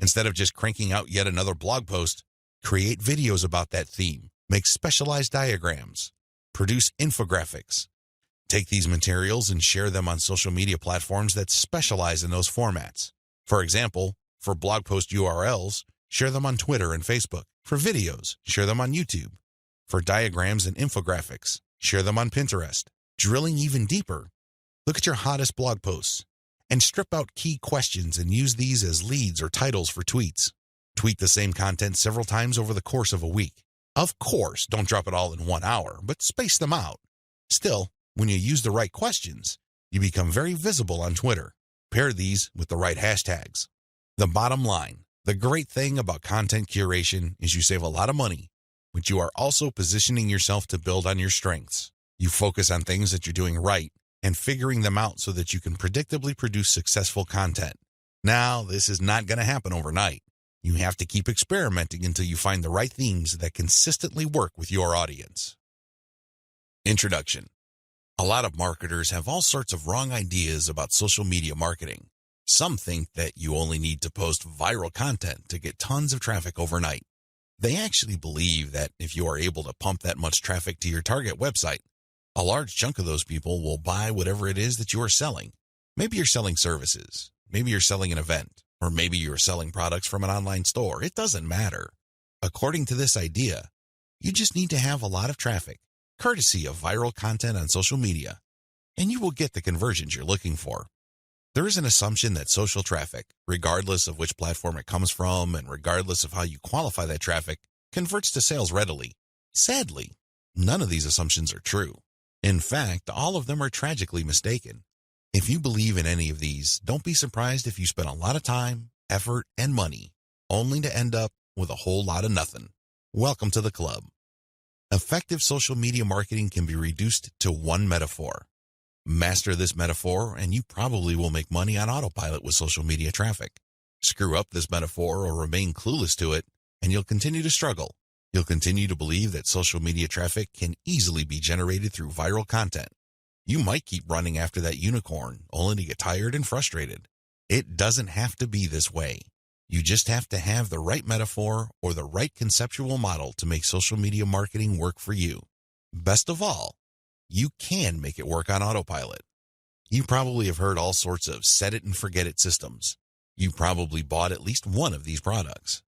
Instead of just cranking out yet another blog post, create videos about that theme. Make specialized diagrams. Produce infographics. Take these materials and share them on social media platforms that specialize in those formats. For example, for blog post URLs, share them on Twitter and Facebook. For videos, share them on YouTube. For diagrams and infographics, share them on Pinterest. Drilling even deeper, look at your hottest blog posts and strip out key questions and use these as leads or titles for tweets. Tweet the same content several times over the course of a week. Of course, don't drop it all in 1 hour, but space them out. Still, when you use the right questions, you become very visible on Twitter. Pair these with the right hashtags. The bottom line, the great thing about content curation is you save a lot of money, but you are also positioning yourself to build on your strengths. You focus on things that you're doing right and figuring them out so that you can predictably produce successful content. Now, this is not going to happen overnight. You have to keep experimenting until you find the right themes that consistently work with your audience. Introduction. A lot of marketers have all sorts of wrong ideas about social media marketing. Some think that you only need to post viral content to get tons of traffic overnight. They actually believe that if you are able to pump that much traffic to your target website, a large chunk of those people will buy whatever it is that you are selling. Maybe you're selling services, maybe you're selling an event, or maybe you're selling products from an online store. It doesn't matter. According to this idea, you just need to have a lot of traffic, courtesy of viral content on social media, and you will get the conversions you're looking for. There is an assumption that social traffic, regardless of which platform it comes from and regardless of how you qualify that traffic, converts to sales readily. Sadly, none of these assumptions are true. In fact, all of them are tragically mistaken. If you believe in any of these, don't be surprised if you spend a lot of time, effort, and money, only to end up with a whole lot of nothing. Welcome to the club. Effective social media marketing can be reduced to one metaphor. Master this metaphor, and you probably will make money on autopilot with social media traffic. Screw up this metaphor or remain clueless to it, and you'll continue to struggle. You'll continue to believe that social media traffic can easily be generated through viral content. You might keep running after that unicorn, only to get tired and frustrated. It doesn't have to be this way. You just have to have the right metaphor or the right conceptual model to make social media marketing work for you. Best of all, you can make it work on autopilot. You probably have heard all sorts of set it and forget it systems. You probably bought at least one of these products.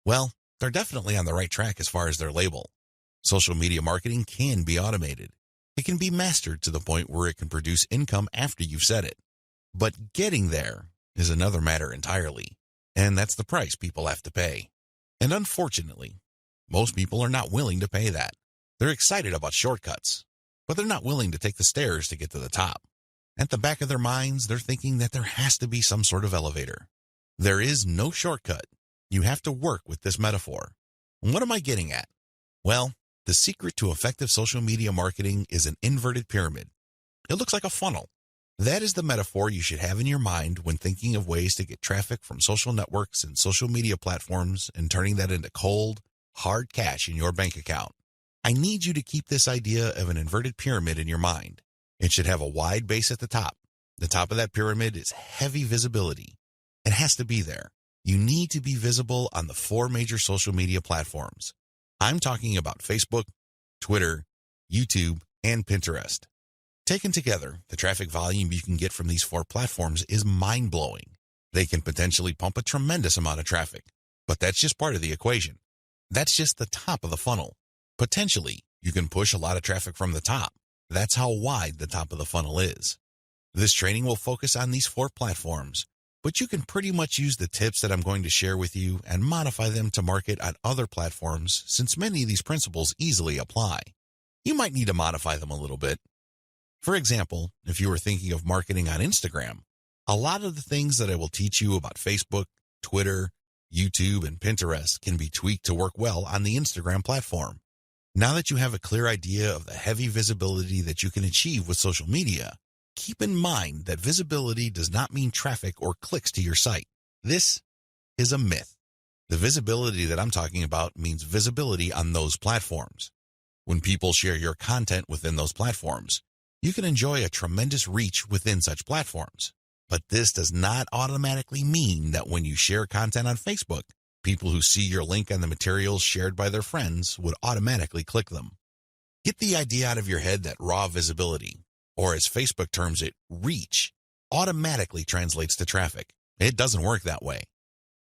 Well, they're definitely on the right track as far as their label. Social media marketing can be automated. It can be mastered to the point where it can produce income after you've set it. But getting there is another matter entirely, and that's the price people have to pay. And unfortunately, most people are not willing to pay that. They're excited about shortcuts, but they're not willing to take the stairs to get to the top. At the back of their minds, they're thinking that there has to be some sort of elevator. There is no shortcut. You have to work with this metaphor. What am I getting at? Well, the secret to effective social media marketing is an inverted pyramid. It looks like a funnel. That is the metaphor you should have in your mind when thinking of ways to get traffic from social networks and social media platforms and turning that into cold, hard cash in your bank account. I need you to keep this idea of an inverted pyramid in your mind. It should have a wide base at the top. The top of that pyramid is heavy visibility. It has to be there. You need to be visible on the 4 major social media platforms. I'm talking about Facebook, Twitter, YouTube, and Pinterest. Taken together, the traffic volume you can get from these 4 platforms is mind-blowing. They can potentially pump a tremendous amount of traffic, but that's just part of the equation. That's just the top of the funnel. Potentially, you can push a lot of traffic from the top. That's how wide the top of the funnel is. This training will focus on these 4 platforms, but you can pretty much use the tips that I'm going to share with you and modify them to market on other platforms since many of these principles easily apply. You might need to modify them a little bit. For example, if you were thinking of marketing on Instagram, a lot of the things that I will teach you about Facebook, Twitter, YouTube, and Pinterest can be tweaked to work well on the Instagram platform. Now that you have a clear idea of the heavy visibility that you can achieve with social media, keep in mind that visibility does not mean traffic or clicks to your site. This is a myth. The visibility that I'm talking about means visibility on those platforms. When people share your content within those platforms, you can enjoy a tremendous reach within such platforms. But this does not automatically mean that when you share content on Facebook, people who see your link on the materials shared by their friends would automatically click them. Get the idea out of your head that raw visibility, or as Facebook terms it, reach, automatically translates to traffic. It doesn't work that way.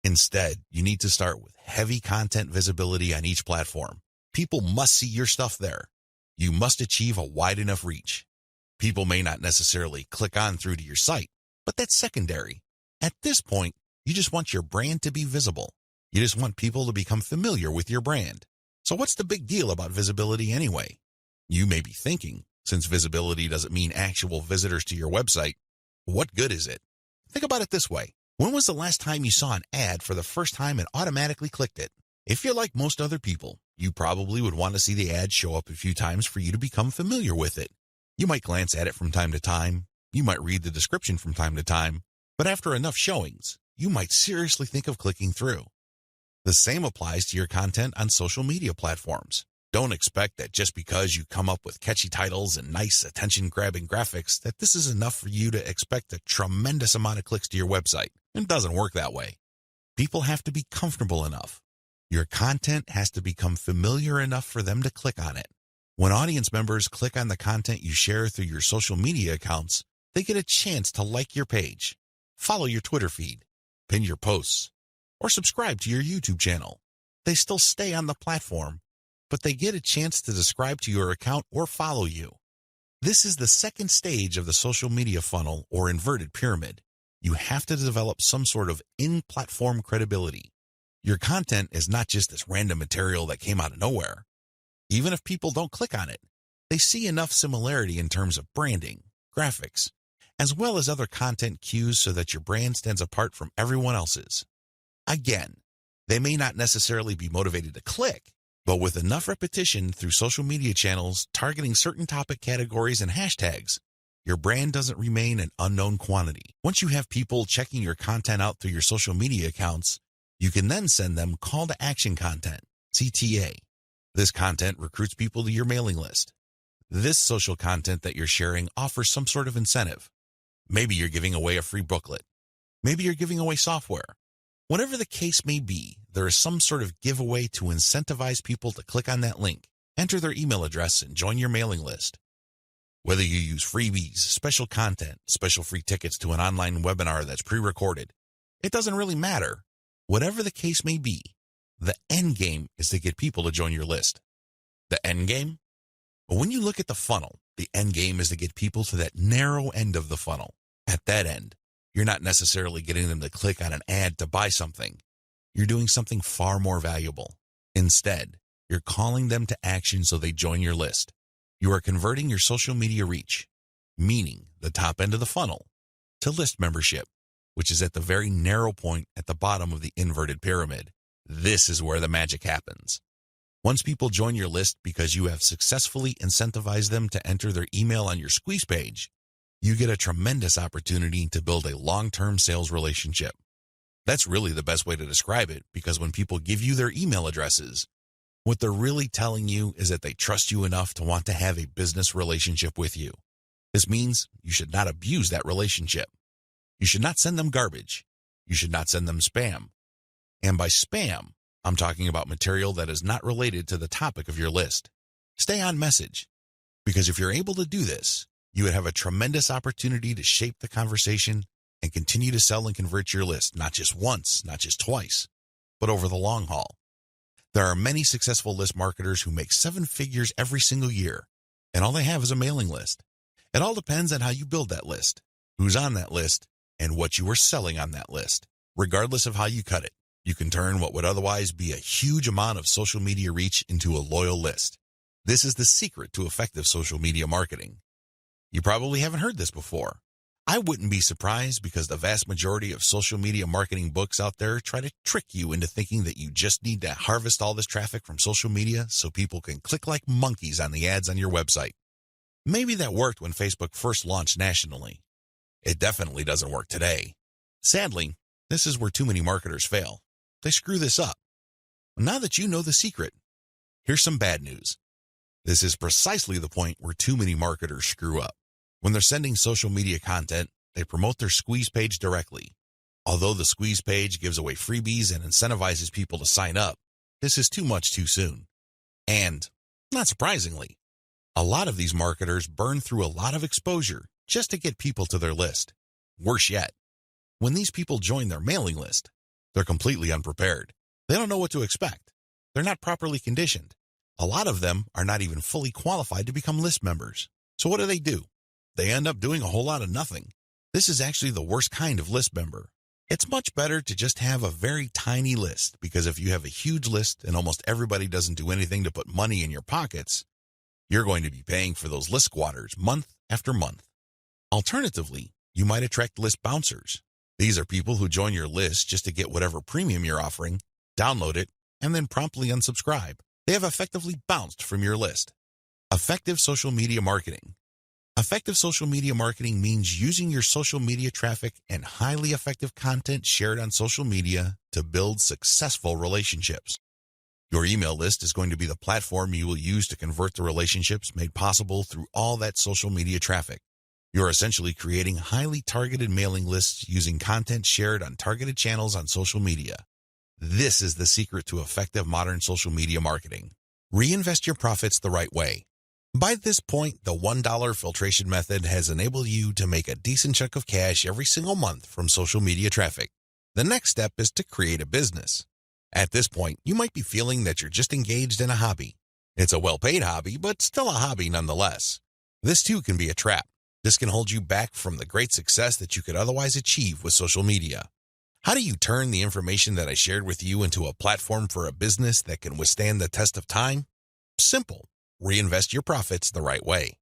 Instead, you need to start with heavy content visibility on each platform. People must see your stuff there. You must achieve a wide enough reach. People may not necessarily click on through to your site, but that's secondary. At this point, you just want your brand to be visible. You just want people to become familiar with your brand. So what's the big deal about visibility anyway? You may be thinking, since visibility doesn't mean actual visitors to your website, what good is it? Think about it this way. When was the last time you saw an ad for the first time and automatically clicked it? If you're like most other people, you probably would want to see the ad show up a few times for you to become familiar with it. You might glance at it from time to time. You might read the description from time to time. But after enough showings, you might seriously think of clicking through. The same applies to your content on social media platforms. Don't expect that just because you come up with catchy titles and nice attention-grabbing graphics that this is enough for you to expect a tremendous amount of clicks to your website. It doesn't work that way. People have to be comfortable enough. Your content has to become familiar enough for them to click on it. When audience members click on the content you share through your social media accounts, they get a chance to like your page, follow your Twitter feed, pin your posts, or subscribe to your YouTube channel. They still stay on the platform, but they get a chance to subscribe to your account or follow you. This is the second stage of the social media funnel or inverted pyramid. You have to develop some sort of in-platform credibility. Your content is not just this random material that came out of nowhere. Even if people don't click on it, they see enough similarity in terms of branding, graphics, as well as other content cues so that your brand stands apart from everyone else's. Again, they may not necessarily be motivated to click, but with enough repetition through social media channels targeting certain topic categories and hashtags, your brand doesn't remain an unknown quantity. Once you have people checking your content out through your social media accounts, you can then send them call to action content, CTA. This content recruits people to your mailing list. This social content that you're sharing offers some sort of incentive. Maybe you're giving away a free booklet. Maybe you're giving away software. Whatever the case may be, there is some sort of giveaway to incentivize people to click on that link, enter their email address, and join your mailing list. Whether you use freebies, special content, special free tickets to an online webinar that's pre-recorded, It doesn't really matter. Whatever the case may be, the end game is to get people to join your list. The end game? But when you look at the funnel, the end game is to get people to that narrow end of the funnel. At that end, you're not necessarily getting them to click on an ad to buy something. You're doing something far more valuable. Instead, you're calling them to action so they join your list. You are converting your social media reach, meaning the top end of the funnel, to list membership, which is at the very narrow point at the bottom of the inverted pyramid. This is where the magic happens. Once people join your list because you have successfully incentivized them to enter their email on your squeeze page, you get a tremendous opportunity to build a long-term sales relationship. That's really the best way to describe it, because when people give you their email addresses, what they're really telling you is that they trust you enough to want to have a business relationship with you. This means you should not abuse that relationship. You should not send them garbage. You should not send them spam. And by spam, I'm talking about material that is not related to the topic of your list. Stay on message, because if you're able to do this, you would have a tremendous opportunity to shape the conversation and continue to sell and convert your list, not just once, not just twice, but over the long haul. There are many successful list marketers who make 7 figures every single year, and all they have is a mailing list. It all depends on how you build that list, who's on that list, and what you are selling on that list. Regardless of how you cut it, you can turn what would otherwise be a huge amount of social media reach into a loyal list. This is the secret to effective social media marketing. You probably haven't heard this before. I wouldn't be surprised, because the vast majority of social media marketing books out there try to trick you into thinking that you just need to harvest all this traffic from social media so people can click like monkeys on the ads on your website. Maybe that worked when Facebook first launched nationally. It definitely doesn't work today. Sadly, this is where too many marketers fail. They screw this up. Now that you know the secret, here's some bad news. This is precisely the point where too many marketers screw up. When they're sending social media content, they promote their squeeze page directly. Although the squeeze page gives away freebies and incentivizes people to sign up, this is too much too soon. And, not surprisingly, a lot of these marketers burn through a lot of exposure just to get people to their list. Worse yet, when these people join their mailing list, they're completely unprepared. They don't know what to expect. They're not properly conditioned. A lot of them are not even fully qualified to become list members. So what do? They end up doing a whole lot of nothing. This is actually the worst kind of list member. It's much better to just have a very tiny list, because if you have a huge list and almost everybody doesn't do anything to put money in your pockets, you're going to be paying for those list squatters month after month. Alternatively, you might attract list bouncers. These are people who join your list just to get whatever premium you're offering, download it, and then promptly unsubscribe. They have effectively bounced from your list. Effective social media marketing. Effective social media marketing means using your social media traffic and highly effective content shared on social media to build successful relationships. Your email list is going to be the platform you will use to convert the relationships made possible through all that social media traffic. You're essentially creating highly targeted mailing lists using content shared on targeted channels on social media. This is the secret to effective modern social media marketing. Reinvest your profits the right way. By this point, the $1 filtration method has enabled you to make a decent chunk of cash every single month from social media traffic. The next step is to create a business. At this point, you might be feeling that you're just engaged in a hobby. It's a well-paid hobby, but still a hobby nonetheless. This too can be a trap. This can hold you back from the great success that you could otherwise achieve with social media. How do you turn the information that I shared with you into a platform for a business that can withstand the test of time? Simple. Reinvest your profits the right way.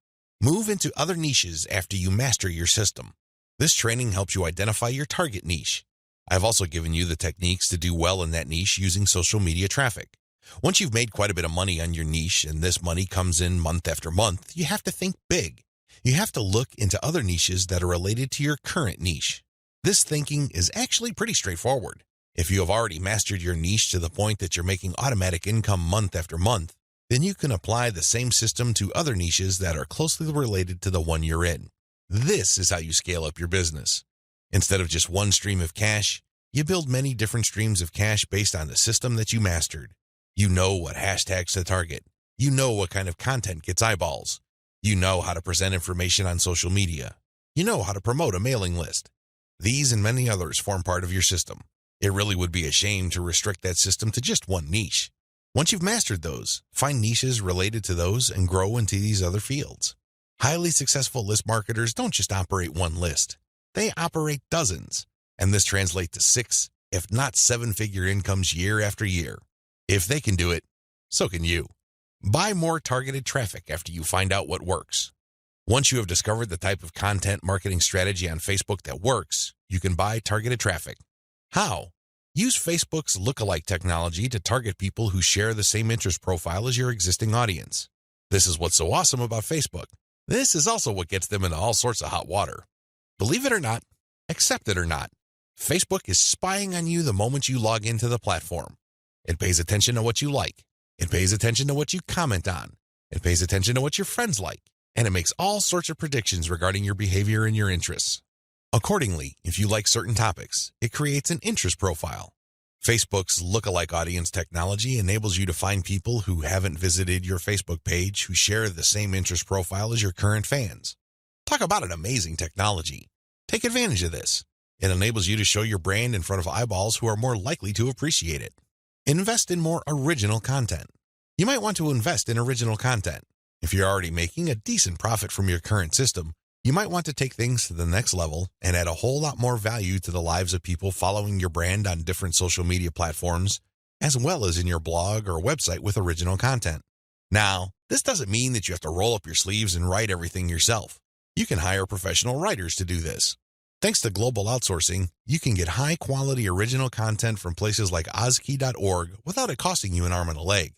Move into other niches after you master your system. This training helps you identify your target niche. I've also given you the techniques to do well in that niche using social media traffic. Once you've made quite a bit of money on your niche and this money comes in month after month, you have to think big. You have to look into other niches that are related to your current niche. This thinking is actually pretty straightforward. If you have already mastered your niche to the point that you're making automatic income month after month, then you can apply the same system to other niches that are closely related to the one you're in. This is how you scale up your business. Instead of just one stream of cash, you build many different streams of cash based on the system that you mastered. You know what hashtags to target. You know what kind of content gets eyeballs. You know how to present information on social media. You know how to promote a mailing list. These and many others form part of your system. It really would be a shame to restrict that system to just one niche. Once you've mastered those, find niches related to those and grow into these other fields. Highly successful list marketers don't just operate one list. They operate dozens, and this translates to 6, if not 7-figure incomes year after year. If they can do it, so can you. Buy more targeted traffic after you find out what works. Once you have discovered the type of content marketing strategy on Facebook that works, you can buy targeted traffic. How? Use Facebook's lookalike technology to target people who share the same interest profile as your existing audience. This is what's so awesome about Facebook. This is also what gets them into all sorts of hot water. Believe it or not, accept it or not, Facebook is spying on you the moment you log into the platform. It pays attention to what you like. It pays attention to what you comment on. It pays attention to what your friends like. And it makes all sorts of predictions regarding your behavior and your interests. Accordingly, if you like certain topics, it creates an interest profile. Facebook's lookalike audience technology enables you to find people who haven't visited your Facebook page who share the same interest profile as your current fans. Talk about an amazing technology. Take advantage of this. It enables you to show your brand in front of eyeballs who are more likely to appreciate it. Invest in more original content. You might want to invest in original content. If you're already making a decent profit from your current system, you might want to take things to the next level and add a whole lot more value to the lives of people following your brand on different social media platforms, as well as in your blog or website with original content. Now, this doesn't mean that you have to roll up your sleeves and write everything yourself. You can hire professional writers to do this. Thanks to global outsourcing, you can get high-quality original content from places like Ozkey.org without it costing you an arm and a leg.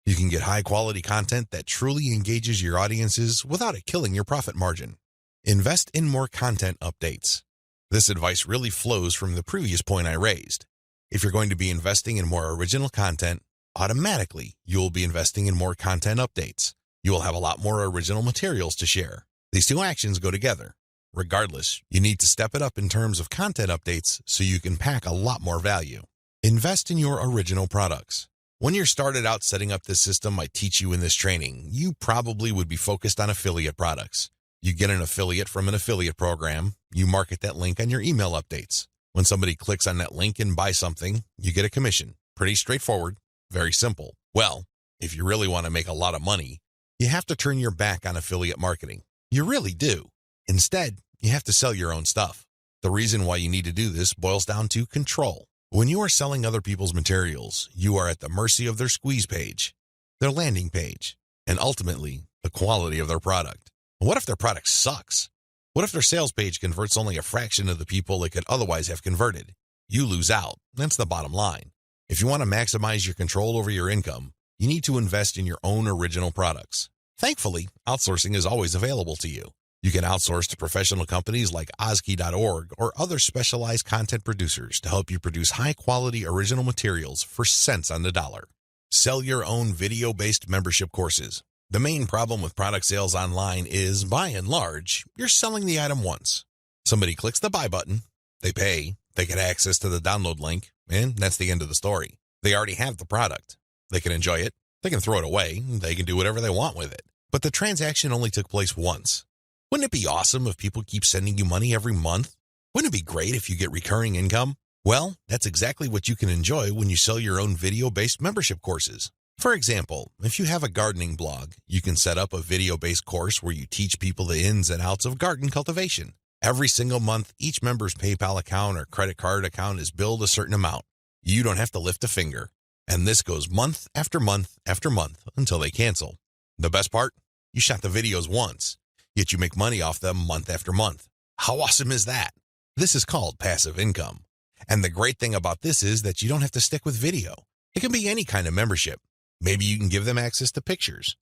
You can get high-quality content that truly engages your audiences without it killing your profit margin. Invest in more content updates. This advice really flows from the previous point I raised. If you're going to be investing in more original content, automatically you will be investing in more content updates. You will have a lot more original materials to share. These two actions go together. Regardless, you need to step it up in terms of content updates so you can pack a lot more value. Invest in your original products. When you're started out setting up this system I teach you in this training, you probably would be focused on affiliate products. You get an affiliate from an affiliate program, you market that link on your email updates. When somebody clicks on that link and buys something, you get a commission. Pretty straightforward, very simple. Well, if you really want to make a lot of money, you have to turn your back on affiliate marketing. You really do. Instead, you have to sell your own stuff. The reason why you need to do this boils down to control. When you are selling other people's materials, you are at the mercy of their squeeze page, their landing page, and ultimately, the quality of their product. What if their product sucks? What if their sales page converts only a fraction of the people it could otherwise have converted? You lose out. That's the bottom line. If you want to maximize your control over your income, you need to invest in your own original products. Thankfully, outsourcing is always available to you. You can outsource to professional companies like Ozkey.org or other specialized content producers to help you produce high-quality original materials for cents on the dollar. Sell your own video-based membership courses. The main problem with product sales online is, by and large, you're selling the item once. Somebody clicks the buy button, they pay, they get access to the download link, and that's the end of the story. They already have the product. They can enjoy it, they can throw it away, they can do whatever they want with it. But the transaction only took place once. Wouldn't it be awesome if people keep sending you money every month? Wouldn't it be great if you get recurring income? Well, that's exactly what you can enjoy when you sell your own video-based membership courses. For example, if you have a gardening blog, you can set up a video-based course where you teach people the ins and outs of garden cultivation. Every single month, each member's PayPal account or credit card account is billed a certain amount. You don't have to lift a finger. And this goes month after month after month until they cancel. The best part? You shot the videos once. Yet you make money off them month after month. How awesome is that? This is called passive income. And the great thing about this is that you don't have to stick with video. It can be any kind of membership. Maybe you can give them access to pictures.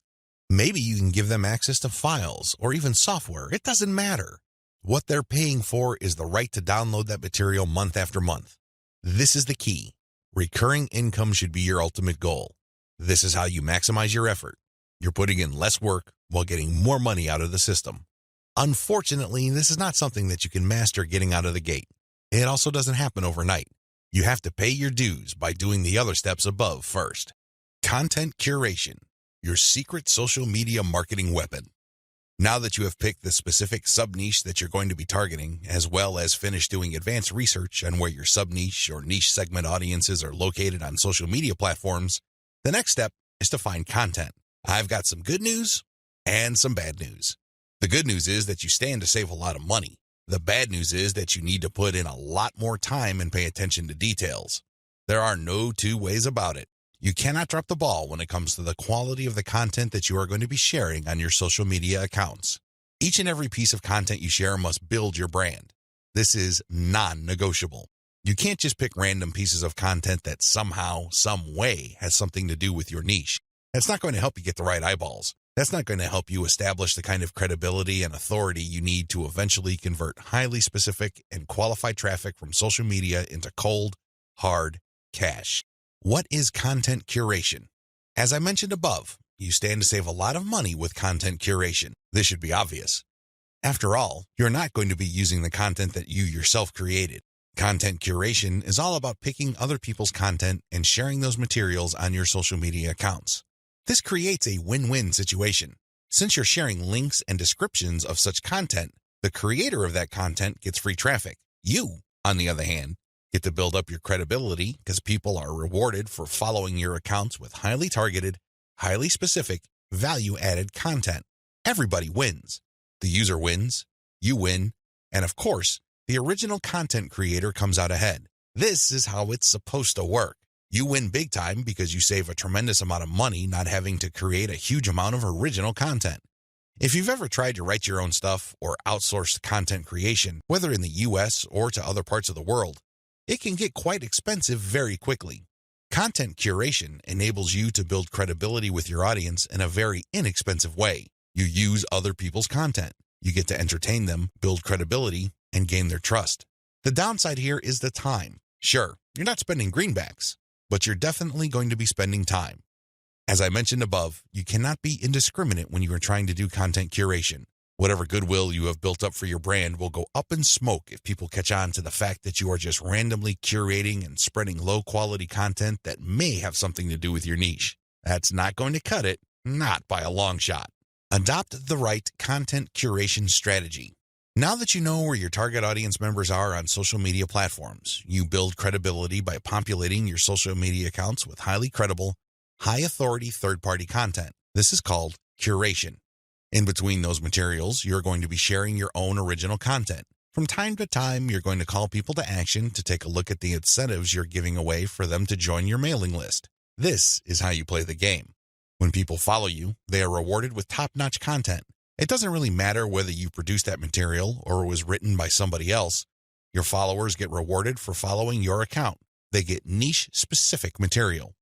Maybe you can give them access to files or even software. It doesn't matter. What they're paying for is the right to download that material month after month. This is the key. Recurring income should be your ultimate goal. This is how you maximize your effort. You're putting in less work while getting more money out of the system. Unfortunately, this is not something that you can master getting out of the gate. It also doesn't happen overnight. You have to pay your dues by doing the other steps above first. Content curation, your secret social media marketing weapon. Now that you have picked the specific sub-niche that you're going to be targeting, as well as finished doing advanced research on where your sub-niche or niche segment audiences are located on social media platforms, the next step is to find content. I've got some good news and some bad news. The good news is that you stand to save a lot of money. The bad news is that you need to put in a lot more time and pay attention to details. There are no two ways about it. You cannot drop the ball when it comes to the quality of the content that you are going to be sharing on your social media accounts. Each and every piece of content you share must build your brand. This is non-negotiable. You can't just pick random pieces of content that somehow, some way has something to do with your niche. That's not going to help you get the right eyeballs. That's not going to help you establish the kind of credibility and authority you need to eventually convert highly specific and qualified traffic from social media into cold, hard cash. What is content curation? As I mentioned above, you stand to save a lot of money with content curation. This should be obvious. After all, you're not going to be using the content that you yourself created. Content curation is all about picking other people's content and sharing those materials on your social media accounts. This creates a win-win situation. Since you're sharing links and descriptions of such content, the creator of that content gets free traffic. You, on the other hand, get to build up your credibility because people are rewarded for following your accounts with highly targeted, highly specific, value-added content. Everybody wins. The user wins, you win, and of course, the original content creator comes out ahead. This is how it's supposed to work. You win big time because you save a tremendous amount of money not having to create a huge amount of original content. If you've ever tried to write your own stuff or outsource content creation, whether in the US or to other parts of the world, it can get quite expensive very quickly. Content curation enables you to build credibility with your audience in a very inexpensive way. You use other people's content. You get to entertain them, build credibility, and gain their trust. The downside here is the time. Sure, you're not spending greenbacks, but you're definitely going to be spending time. As I mentioned above, you cannot be indiscriminate when you are trying to do content curation. Whatever goodwill you have built up for your brand will go up in smoke if people catch on to the fact that you are just randomly curating and spreading low-quality content that may have something to do with your niche. That's not going to cut it, not by a long shot. Adopt the right content curation strategy. Now that you know where your target audience members are on social media platforms, you build credibility by populating your social media accounts with highly credible, high-authority third-party content. This is called curation. In between those materials, you're going to be sharing your own original content. From time to time, you're going to call people to action to take a look at the incentives you're giving away for them to join your mailing list. This is how you play the game. When people follow you, they are rewarded with top-notch content. It doesn't really matter whether you produced that material or it was written by somebody else. Your followers get rewarded for following your account. They get niche-specific material.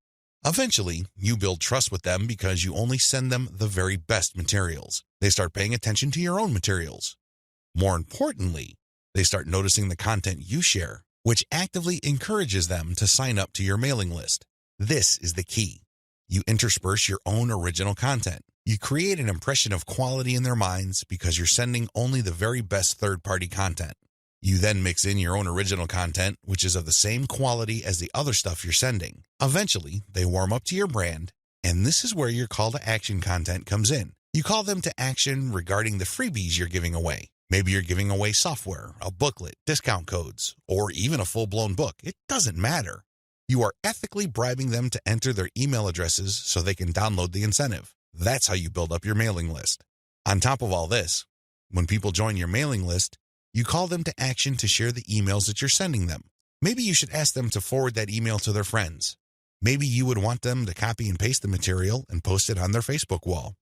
Eventually, you build trust with them because you only send them the very best materials. They start paying attention to your own materials. More importantly, they start noticing the content you share, which actively encourages them to sign up to your mailing list. This is the key. You intersperse your own original content. You create an impression of quality in their minds because you're sending only the very best third-party content. You then mix in your own original content, which is of the same quality as the other stuff you're sending. Eventually, they warm up to your brand, and this is where your call to action content comes in. You call them to action regarding the freebies you're giving away. Maybe you're giving away software, a booklet, discount codes, or even a full-blown book. It doesn't matter. You are ethically bribing them to enter their email addresses so they can download the incentive. That's how you build up your mailing list. On top of all this, when people join your mailing list, you call them to action to share the emails that you're sending them. Maybe you should ask them to forward that email to their friends. Maybe you would want them to copy and paste the material and post it on their Facebook wall.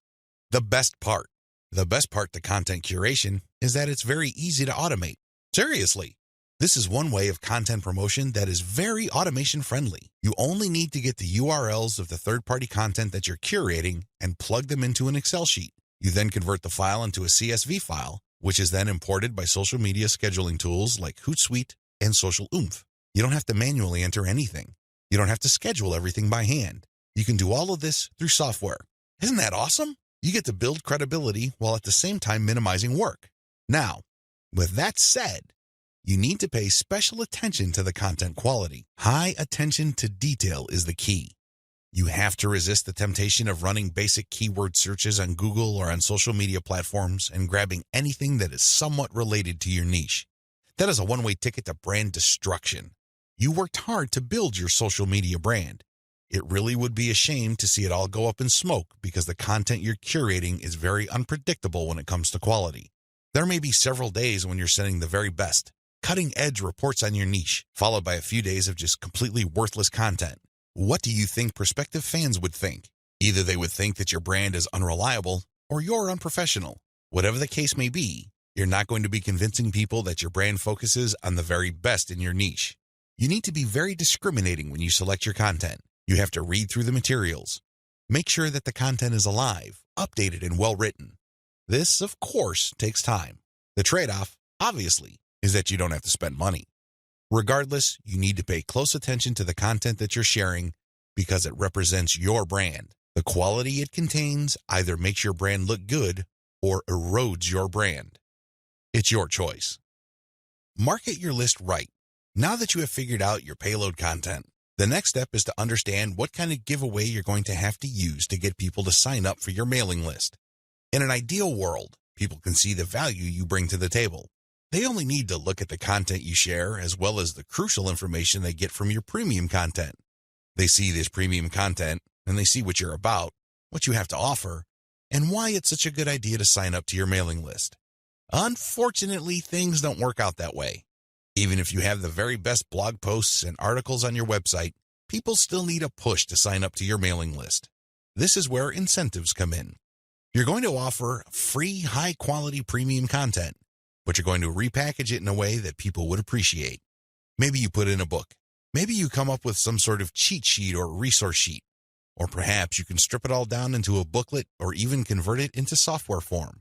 The best part to content curation is that it's very easy to automate. Seriously, this is one way of content promotion that is very automation friendly. You only need to get the URLs of the third-party content that you're curating and plug them into an Excel sheet. You then convert the file into a CSV file, which is then imported by social media scheduling tools like Hootsuite and Social Oomph. You don't have to manually enter anything. You don't have to schedule everything by hand. You can do all of this through software. Isn't that awesome? You get to build credibility while at the same time minimizing work. Now, with that said, you need to pay special attention to the content quality. High attention to detail is the key. You have to resist the temptation of running basic keyword searches on Google or on social media platforms and grabbing anything that is somewhat related to your niche. That is a one-way ticket to brand destruction. You worked hard to build your social media brand. It really would be a shame to see it all go up in smoke because the content you're curating is very unpredictable when it comes to quality. There may be several days when you're sending the very best, cutting-edge reports on your niche, followed by a few days of just completely worthless content. What do you think prospective fans would think? Either they would think that your brand is unreliable or you're unprofessional. Whatever the case may be, you're not going to be convincing people that your brand focuses on the very best in your niche. You need to be very discriminating when you select your content. You have to read through the materials. Make sure that the content is alive, updated, and well-written. This, of course, takes time. The trade-off, obviously, is that you don't have to spend money. Regardless, you need to pay close attention to the content that you're sharing because it represents your brand. The quality it contains either makes your brand look good or erodes your brand. It's your choice. Market your list right. Now that you have figured out your payload content, the next step is to understand what kind of giveaway you're going to have to use to get people to sign up for your mailing list. In an ideal world, people can see the value you bring to the table. They only need to look at the content you share as well as the crucial information they get from your premium content. They see this premium content and they see what you're about, what you have to offer, and why it's such a good idea to sign up to your mailing list. Unfortunately, things don't work out that way. Even if you have the very best blog posts and articles on your website, people still need a push to sign up to your mailing list. This is where incentives come in. You're going to offer free, high-quality premium content, but you're going to repackage it in a way that people would appreciate. Maybe you put in a book. Maybe you come up with some sort of cheat sheet or resource sheet. Or perhaps you can strip it all down into a booklet or even convert it into software form.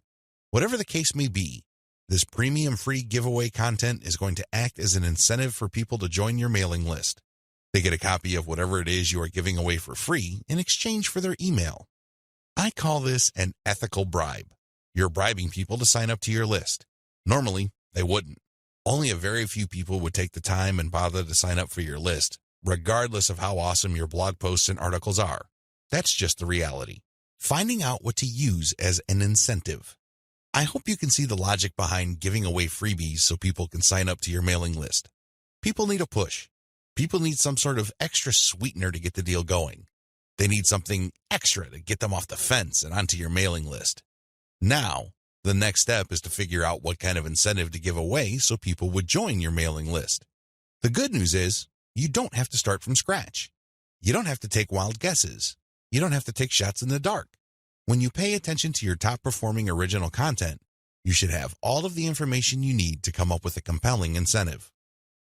Whatever the case may be, this premium free giveaway content is going to act as an incentive for people to join your mailing list. They get a copy of whatever it is you are giving away for free in exchange for their email. I call this an ethical bribe. You're bribing people to sign up to your list. Normally, they wouldn't. Only a very few people would take the time and bother to sign up for your list, regardless of how awesome your blog posts and articles are. That's just the reality. Finding out what to use as an incentive. I hope you can see the logic behind giving away freebies so people can sign up to your mailing list. People need a push. People need some sort of extra sweetener to get the deal going. They need something extra to get them off the fence and onto your mailing list. Now, the next step is to figure out what kind of incentive to give away so people would join your mailing list. The good news is, you don't have to start from scratch. You don't have to take wild guesses. You don't have to take shots in the dark. When you pay attention to your top-performing original content, you should have all of the information you need to come up with a compelling incentive.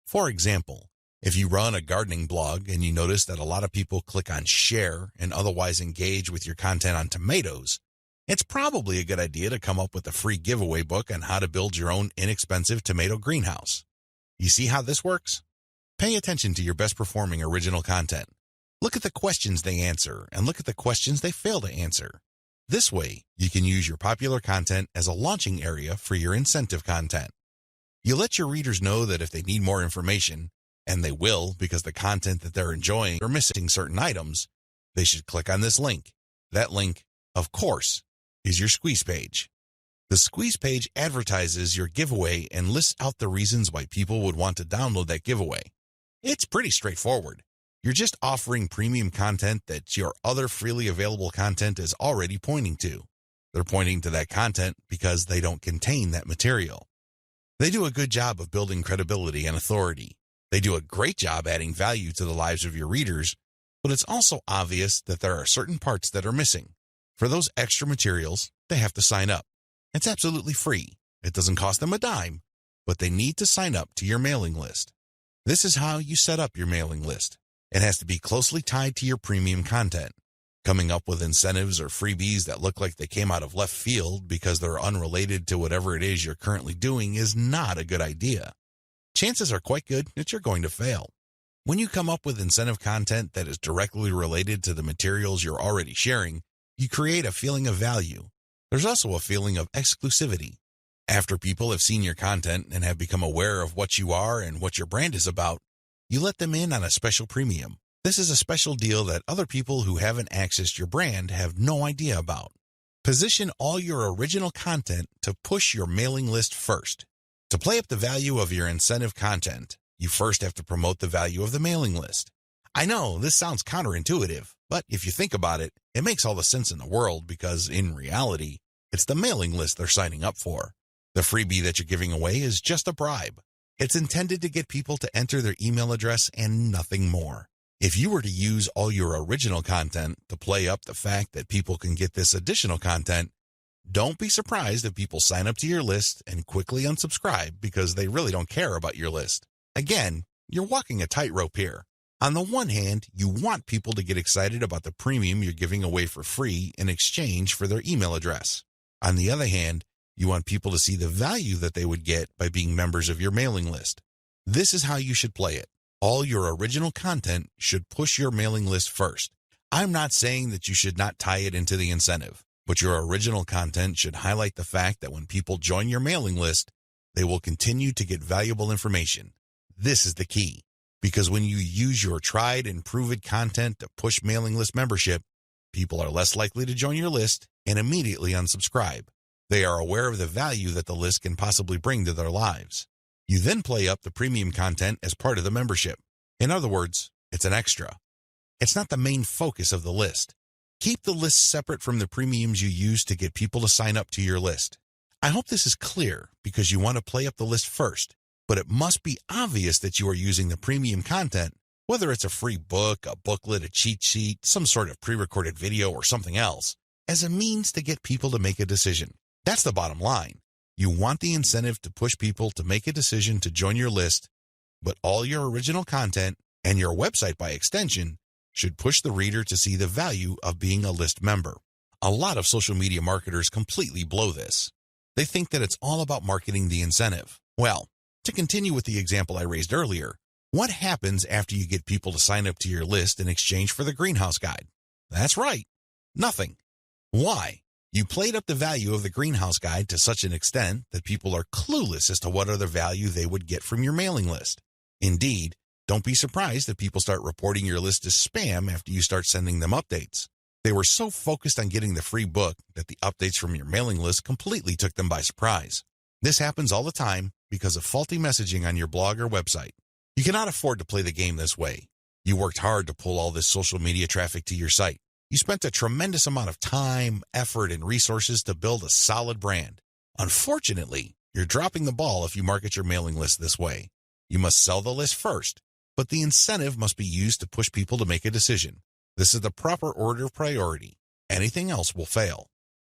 For example, if you run a gardening blog and you notice that a lot of people click on share and otherwise engage with your content on tomatoes, it's probably a good idea to come up with a free giveaway book on how to build your own inexpensive tomato greenhouse. You see how this works? Pay attention to your best-performing original content. Look at the questions they answer and look at the questions they fail to answer. This way, you can use your popular content as a launching area for your incentive content. You let your readers know that if they need more information, and they will because the content that they're enjoying are missing certain items, they should click on this link. That link, of course, is your squeeze page. The squeeze page advertises your giveaway and lists out the reasons why people would want to download that giveaway. It's pretty straightforward. You're just offering premium content that your other freely available content is already pointing to. They're pointing to that content because they don't contain that material. They do a good job of building credibility and authority. They do a great job adding value to the lives of your readers, but it's also obvious that there are certain parts that are missing. For those extra materials, they have to sign up. It's absolutely free. It doesn't cost them a dime, but they need to sign up to your mailing list. This is how you set up your mailing list. It has to be closely tied to your premium content. Coming up with incentives or freebies that look like they came out of left field because they're unrelated to whatever it is you're currently doing is not a good idea. Chances are quite good that you're going to fail. When you come up with incentive content that is directly related to the materials you're already sharing, you create a feeling of value. There's also a feeling of exclusivity. After people have seen your content and have become aware of what you are and what your brand is about, you let them in on a special premium. This is a special deal that other people who haven't accessed your brand have no idea about. Position all your original content to push your mailing list first. To play up the value of your incentive content, you first have to promote the value of the mailing list. I know this sounds counterintuitive, but if you think about it, it makes all the sense in the world because, in reality, it's the mailing list they're signing up for. The freebie that you're giving away is just a bribe. It's intended to get people to enter their email address and nothing more. If you were to use all your original content to play up the fact that people can get this additional content, don't be surprised if people sign up to your list and quickly unsubscribe because they really don't care about your list. Again, you're walking a tightrope here. On the one hand, you want people to get excited about the premium you're giving away for free in exchange for their email address. On the other hand, you want people to see the value that they would get by being members of your mailing list. This is how you should play it. All your original content should push your mailing list first. I'm not saying that you should not tie it into the incentive, but your original content should highlight the fact that when people join your mailing list, they will continue to get valuable information. This is the key, because when you use your tried and proven content to push mailing list membership, people are less likely to join your list and immediately unsubscribe. They are aware of the value that the list can possibly bring to their lives. You then play up the premium content as part of the membership. In other words, it's an extra. It's not the main focus of the list. Keep the list separate from the premiums you use to get people to sign up to your list. I hope this is clear because you want to play up the list first, but it must be obvious that you are using the premium content, whether it's a free book, a booklet, a cheat sheet, some sort of pre-recorded video, or something else, as a means to get people to make a decision. That's the bottom line. You want the incentive to push people to make a decision to join your list, but all your original content, and your website by extension, should push the reader to see the value of being a list member. A lot of social media marketers completely blow this. They think that it's all about marketing the incentive. Well, to continue with the example I raised earlier, what happens after you get people to sign up to your list in exchange for the greenhouse guide? That's right, nothing. Why? You played up the value of the greenhouse guide to such an extent that people are clueless as to what other value they would get from your mailing list. Indeed, don't be surprised if people start reporting your list as spam after you start sending them updates. They were so focused on getting the free book that the updates from your mailing list completely took them by surprise. This happens all the time because of faulty messaging on your blog or website. You cannot afford to play the game this way. You worked hard to pull all this social media traffic to your site. You spent a tremendous amount of time, effort, and resources to build a solid brand. Unfortunately, you're dropping the ball if you market your mailing list this way. You must sell the list first, but the incentive must be used to push people to make a decision. This is the proper order of priority. Anything else will fail.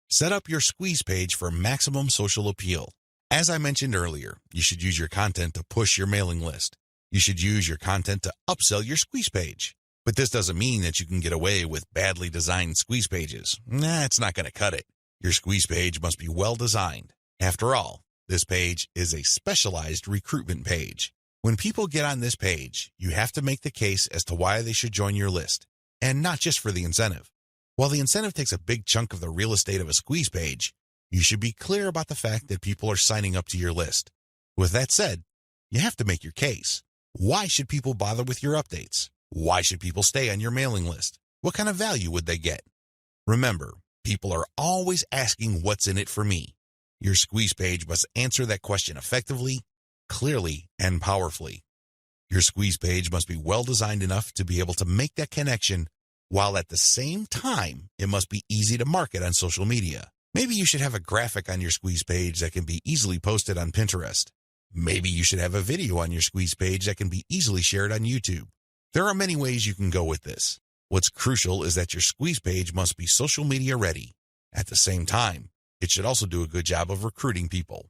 Set up your squeeze page for maximum social appeal. As I mentioned earlier, you should use your content to push your mailing list. You should use your content to upsell your squeeze page. But this doesn't mean that you can get away with badly designed squeeze pages. It's not going to cut it. Your squeeze page must be well designed. After all, this page is a specialized recruitment page. When people get on this page, you have to make the case as to why they should join your list, and not just for the incentive. While the incentive takes a big chunk of the real estate of a squeeze page, you should be clear about the fact that people are signing up to your list. With that said, you have to make your case. Why should people bother with your updates? Why should people stay on your mailing list? What kind of value would they get? Remember, people are always asking what's in it for me. Your squeeze page must answer that question effectively, clearly, and powerfully. Your squeeze page must be well designed enough to be able to make that connection, while at the same time, it must be easy to market on social media. Maybe you should have a graphic on your squeeze page that can be easily posted on Pinterest. Maybe you should have a video on your squeeze page that can be easily shared on YouTube. There are many ways you can go with this. What's crucial is that your squeeze page must be social media ready. At the same time, it should also do a good job of recruiting people.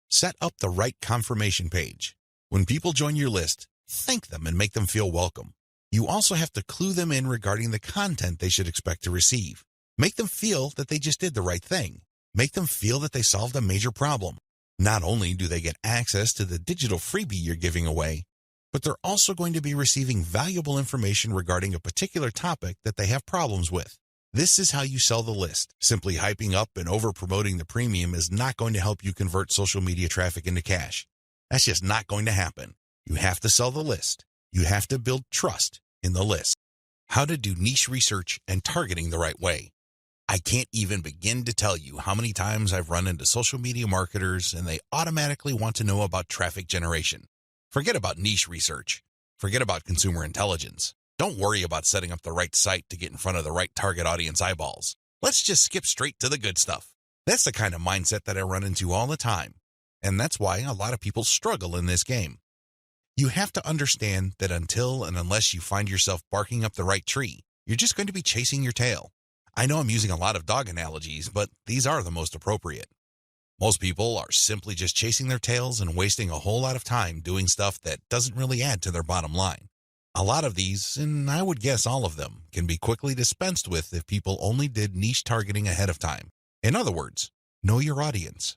Set up the right confirmation page. When people join your list, thank them and make them feel welcome. You also have to clue them in regarding the content they should expect to receive. Make them feel that they just did the right thing. Make them feel that they solved a major problem. Not only do they get access to the digital freebie you're giving away, but they're also going to be receiving valuable information regarding a particular topic that they have problems with. This is how you sell the list. Simply hyping up and over-promoting the premium is not going to help you convert social media traffic into cash. That's just not going to happen. You have to sell the list. You have to build trust in the list. How to do niche research and targeting the right way. I can't even begin to tell you how many times I've run into social media marketers and they automatically want to know about traffic generation. Forget about niche research. Forget about consumer intelligence. Don't worry about setting up the right site to get in front of the right target audience eyeballs. Let's just skip straight to the good stuff. That's the kind of mindset that I run into all the time. And that's why a lot of people struggle in this game. You have to understand that until and unless you find yourself barking up the right tree, you're just going to be chasing your tail. I know I'm using a lot of dog analogies, but these are the most appropriate. Most people are simply just chasing their tails and wasting a whole lot of time doing stuff that doesn't really add to their bottom line. A lot of these, and I would guess all of them, can be quickly dispensed with if people only did niche targeting ahead of time. In other words, know your audience.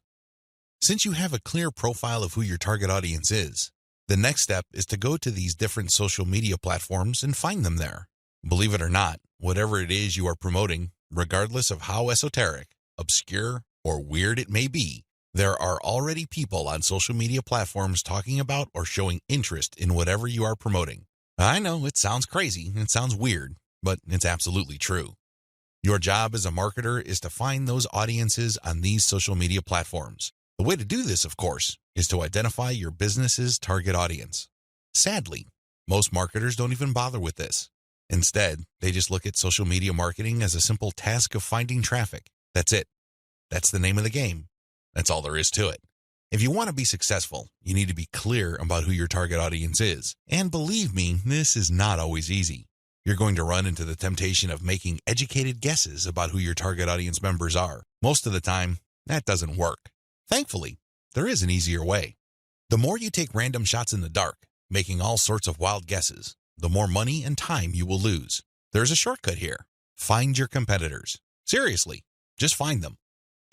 Since you have a clear profile of who your target audience is, the next step is to go to these different social media platforms and find them there. Believe it or not, whatever it is you are promoting, regardless of how esoteric, obscure, or weird it may be, there are already people on social media platforms talking about or showing interest in whatever you are promoting. I know it sounds crazy, it sounds weird, but it's absolutely true. Your job as a marketer is to find those audiences on these social media platforms. The way to do this, of course, is to identify your business's target audience. Sadly, most marketers don't even bother with this. Instead, they just look at social media marketing as a simple task of finding traffic. That's it. That's the name of the game. That's all there is to it. If you want to be successful, you need to be clear about who your target audience is. And believe me, this is not always easy. You're going to run into the temptation of making educated guesses about who your target audience members are. Most of the time, that doesn't work. Thankfully, there is an easier way. The more you take random shots in the dark, making all sorts of wild guesses, the more money and time you will lose. There's a shortcut here. Find your competitors. Seriously, just find them.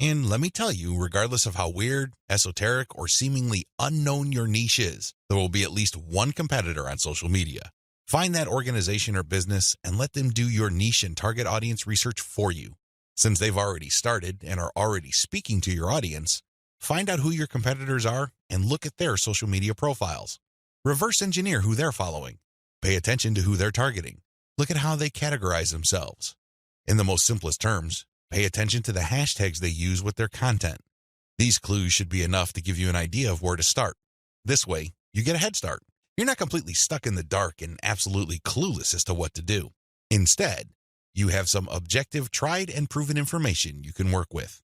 And let me tell you, regardless of how weird, esoteric, or seemingly unknown your niche is, there will be at least one competitor on social media. Find that organization or business and let them do your niche and target audience research for you. Since they've already started and are already speaking to your audience, find out who your competitors are and look at their social media profiles. Reverse engineer who they're following. Pay attention to who they're targeting. Look at how they categorize themselves. In the most simplest terms, pay attention to the hashtags they use with their content. These clues should be enough to give you an idea of where to start. This way, you get a head start. You're not completely stuck in the dark and absolutely clueless as to what to do. Instead, you have some objective, tried and proven information you can work with.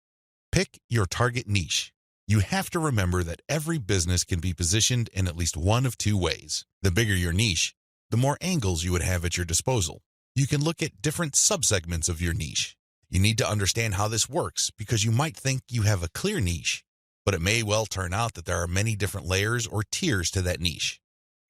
Pick your target niche. You have to remember that every business can be positioned in at least one of two ways. The bigger your niche, the more angles you would have at your disposal. You can look at different subsegments of your niche. You need to understand how this works because you might think you have a clear niche, but it may well turn out that there are many different layers or tiers to that niche.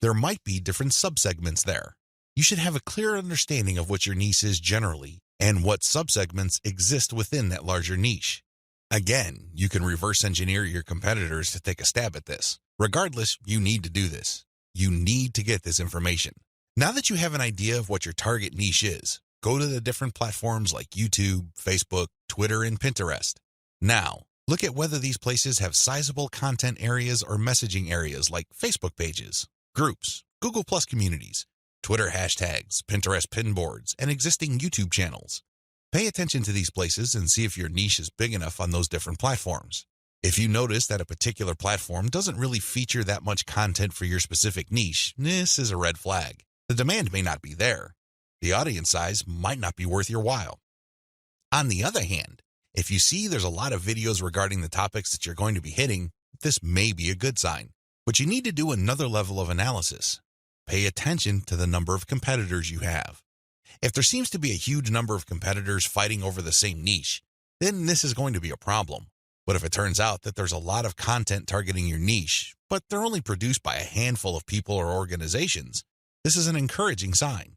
There might be different subsegments there. You should have a clear understanding of what your niche is generally and what subsegments exist within that larger niche. Again, you can reverse engineer your competitors to take a stab at this. Regardless, you need to do this. You need to get this information. Now that you have an idea of what your target niche is, go to the different platforms like YouTube, Facebook, Twitter, and Pinterest. Now, look at whether these places have sizable content areas or messaging areas like Facebook pages, groups, Google Plus communities, Twitter hashtags, Pinterest pinboards, and existing YouTube channels. Pay attention to these places and see if your niche is big enough on those different platforms. If you notice that a particular platform doesn't really feature that much content for your specific niche, this is a red flag. The demand may not be there. The audience size might not be worth your while. On the other hand, if you see there's a lot of videos regarding the topics that you're going to be hitting, this may be a good sign. But you need to do another level of analysis. Pay attention to the number of competitors you have. If there seems to be a huge number of competitors fighting over the same niche, then this is going to be a problem. But if it turns out that there's a lot of content targeting your niche, but they're only produced by a handful of people or organizations, this is an encouraging sign.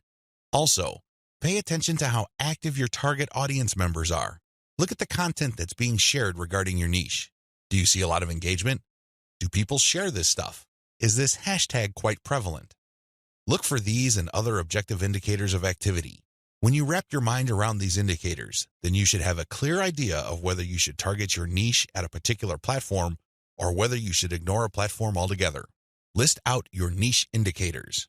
Also, pay attention to how active your target audience members are. Look at the content that's being shared regarding your niche. Do you see a lot of engagement? Do people share this stuff? Is this hashtag quite prevalent? Look for these and other objective indicators of activity. When you wrap your mind around these indicators, then you should have a clear idea of whether you should target your niche at a particular platform or whether you should ignore a platform altogether. List out your niche indicators.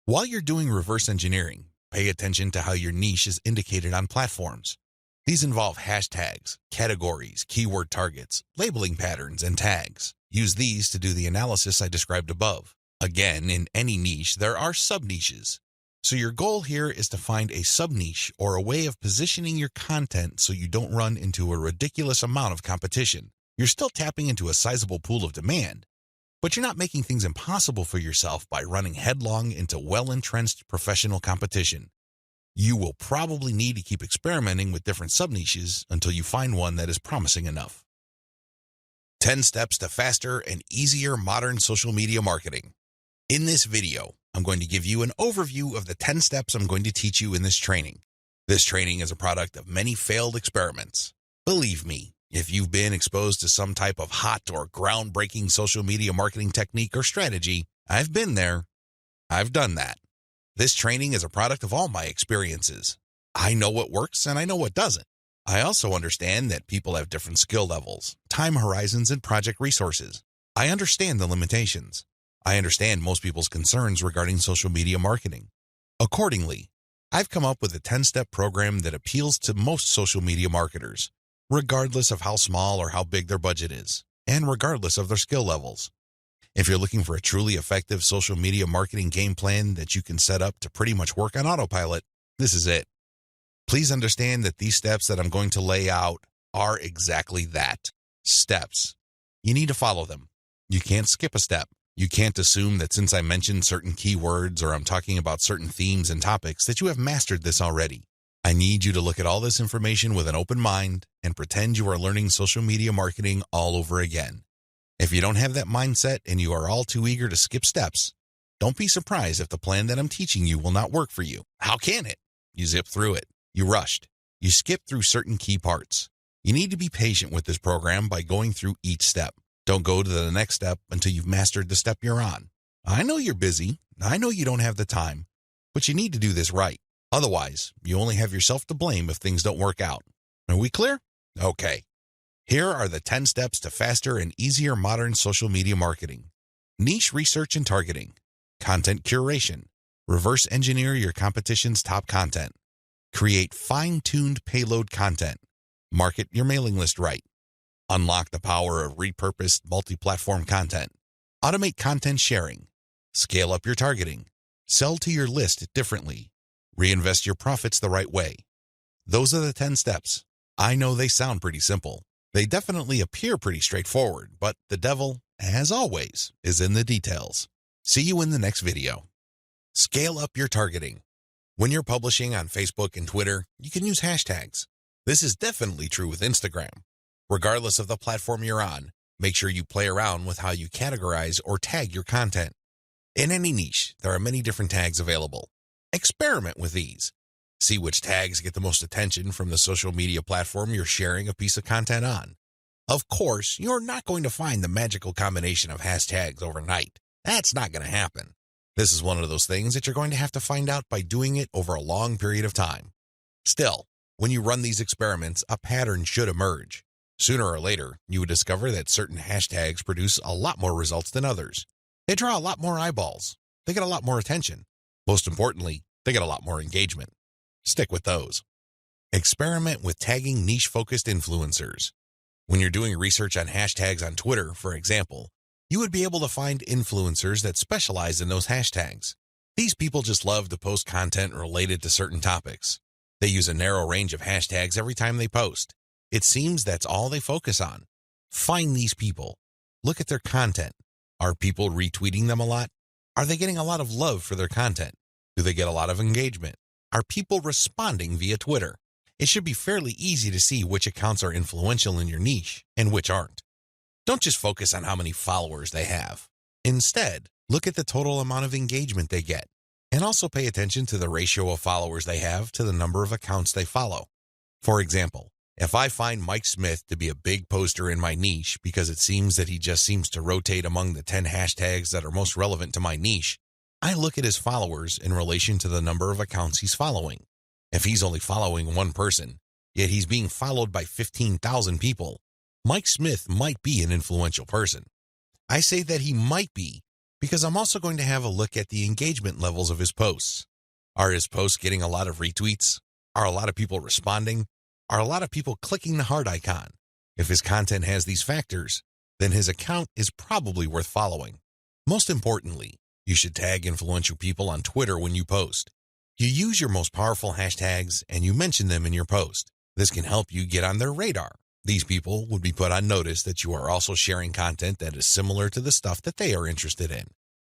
While you're doing reverse engineering, Pay attention to how your niche is indicated on platforms. These involve hashtags, categories, keyword targets, labeling patterns, and tags. Use these to do the analysis I described above. Again, in any niche, there are sub-niches. So your goal here is to find a sub-niche or a way of positioning your content so you don't run into a ridiculous amount of competition. You're still tapping into a sizable pool of demand, but you're not making things impossible for yourself by running headlong into well-entrenched professional competition. You will probably need to keep experimenting with different sub-niches until you find one that is promising enough. 10 steps to faster and easier modern social media marketing. In this video, I'm going to give you an overview of the 10 steps I'm going to teach you in this training. This training is a product of many failed experiments. Believe me, if you've been exposed to some type of hot or groundbreaking social media marketing technique or strategy, I've been there. I've done that. This training is a product of all my experiences. I know what works and I know what doesn't. I also understand that people have different skill levels, time horizons, and project resources. I understand the limitations. I understand most people's concerns regarding social media marketing. Accordingly, I've come up with a 10-step program that appeals to most social media marketers, regardless of how small or how big their budget is, and regardless of their skill levels. If you're looking for a truly effective social media marketing game plan that you can set up to pretty much work on autopilot, this is it. Please understand that these steps that I'm going to lay out are exactly that, steps. You need to follow them. You can't skip a step. You can't assume that since I mentioned certain keywords or I'm talking about certain themes and topics that you have mastered this already. I need you to look at all this information with an open mind and pretend you are learning social media marketing all over again. If you don't have that mindset and you are all too eager to skip steps, don't be surprised if the plan that I'm teaching you will not work for you. How can it? You zip through it. You rushed. You skipped through certain key parts. You need to be patient with this program by going through each step. Don't go to the next step until you've mastered the step you're on. I know you're busy. I know you don't have the time, but you need to do this right. Otherwise, you only have yourself to blame if things don't work out. Are we clear? Okay. Here are the 10 steps to faster and easier modern social media marketing. Niche research and targeting. Content curation. Reverse engineer your competition's top content. Create fine-tuned payload content. Market your mailing list right. Unlock the power of repurposed multi-platform content. Automate content sharing. Scale up your targeting. Sell to your list differently. Reinvest your profits the right way. Those are the 10 steps. I know they sound pretty simple. They definitely appear pretty straightforward, but the devil, as always, is in the details. See you in the next video. Scale up your targeting. When you're publishing on Facebook and Twitter, you can use hashtags. This is definitely true with Instagram. Regardless of the platform you're on, make sure you play around with how you categorize or tag your content. In any niche, there are many different tags available. Experiment with these. See which tags get the most attention from the social media platform you're sharing a piece of content on. Of course, you're not going to find the magical combination of hashtags overnight. That's not going to happen. This is one of those things that you're going to have to find out by doing it over a long period of time. Still, when you run these experiments, a pattern should emerge. Sooner or later, you would discover that certain hashtags produce a lot more results than others. They draw a lot more eyeballs. They get a lot more attention. Most importantly, they get a lot more engagement. Stick with those. Experiment with tagging niche-focused influencers. When you're doing research on hashtags on Twitter, for example, you would be able to find influencers that specialize in those hashtags. These people just love to post content related to certain topics. They use a narrow range of hashtags every time they post. It seems that's all they focus on. Find these people. Look at their content. Are people retweeting them a lot? Are they getting a lot of love for their content? Do they get a lot of engagement? Are people responding via Twitter? It should be fairly easy to see which accounts are influential in your niche and which aren't. Don't just focus on how many followers they have. Instead, look at the total amount of engagement they get, and also pay attention to the ratio of followers they have to the number of accounts they follow. For example, if I find Mike Smith to be a big poster in my niche because it seems that he just seems to rotate among the 10 hashtags that are most relevant to my niche, I look at his followers in relation to the number of accounts he's following. If he's only following one person, yet he's being followed by 15,000 people, Mike Smith might be an influential person. I say that he might be because I'm also going to have a look at the engagement levels of his posts. Are his posts getting a lot of retweets? Are a lot of people responding? Are a lot of people clicking the heart icon? If his content has these factors, then his account is probably worth following. Most importantly, you should tag influential people on Twitter when you post. You use your most powerful hashtags and you mention them in your post. This can help you get on their radar. These people would be put on notice that you are also sharing content that is similar to the stuff that they are interested in.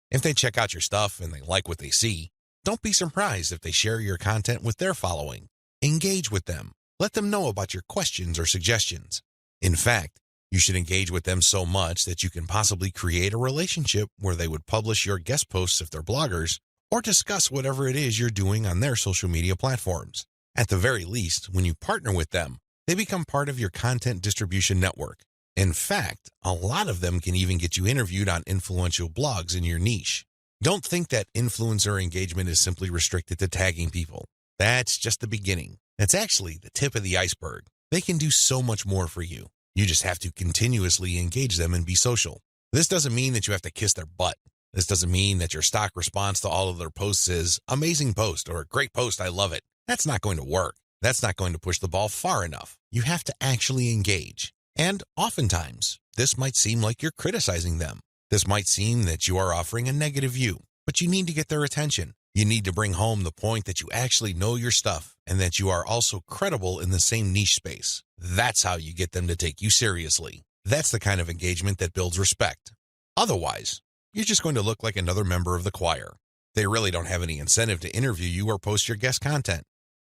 If they check out your stuff and they like what they see, don't be surprised if they share your content with their following. Engage with them. Let them know about your questions or suggestions. In fact, you should engage with them so much that you can possibly create a relationship where they would publish your guest posts if they're bloggers, or discuss whatever it is you're doing on their social media platforms. At the very least, when you partner with them, they become part of your content distribution network. In fact, a lot of them can even get you interviewed on influential blogs in your niche. Don't think that influencer engagement is simply restricted to tagging people. That's just the beginning. That's actually the tip of the iceberg. They can do so much more for you. You just have to continuously engage them and be social. This doesn't mean that you have to kiss their butt. This doesn't mean that your stock response to all of their posts is amazing post or great post, I love it. That's not going to work. That's not going to push the ball far enough. You have to actually engage. And oftentimes, this might seem like you're criticizing them. This might seem that you are offering a negative view, but you need to get their attention. You need to bring home the point that you actually know your stuff and that you are also credible in the same niche space. That's how you get them to take you seriously. That's the kind of engagement that builds respect. Otherwise, you're just going to look like another member of the choir. They really don't have any incentive to interview you or post your guest content.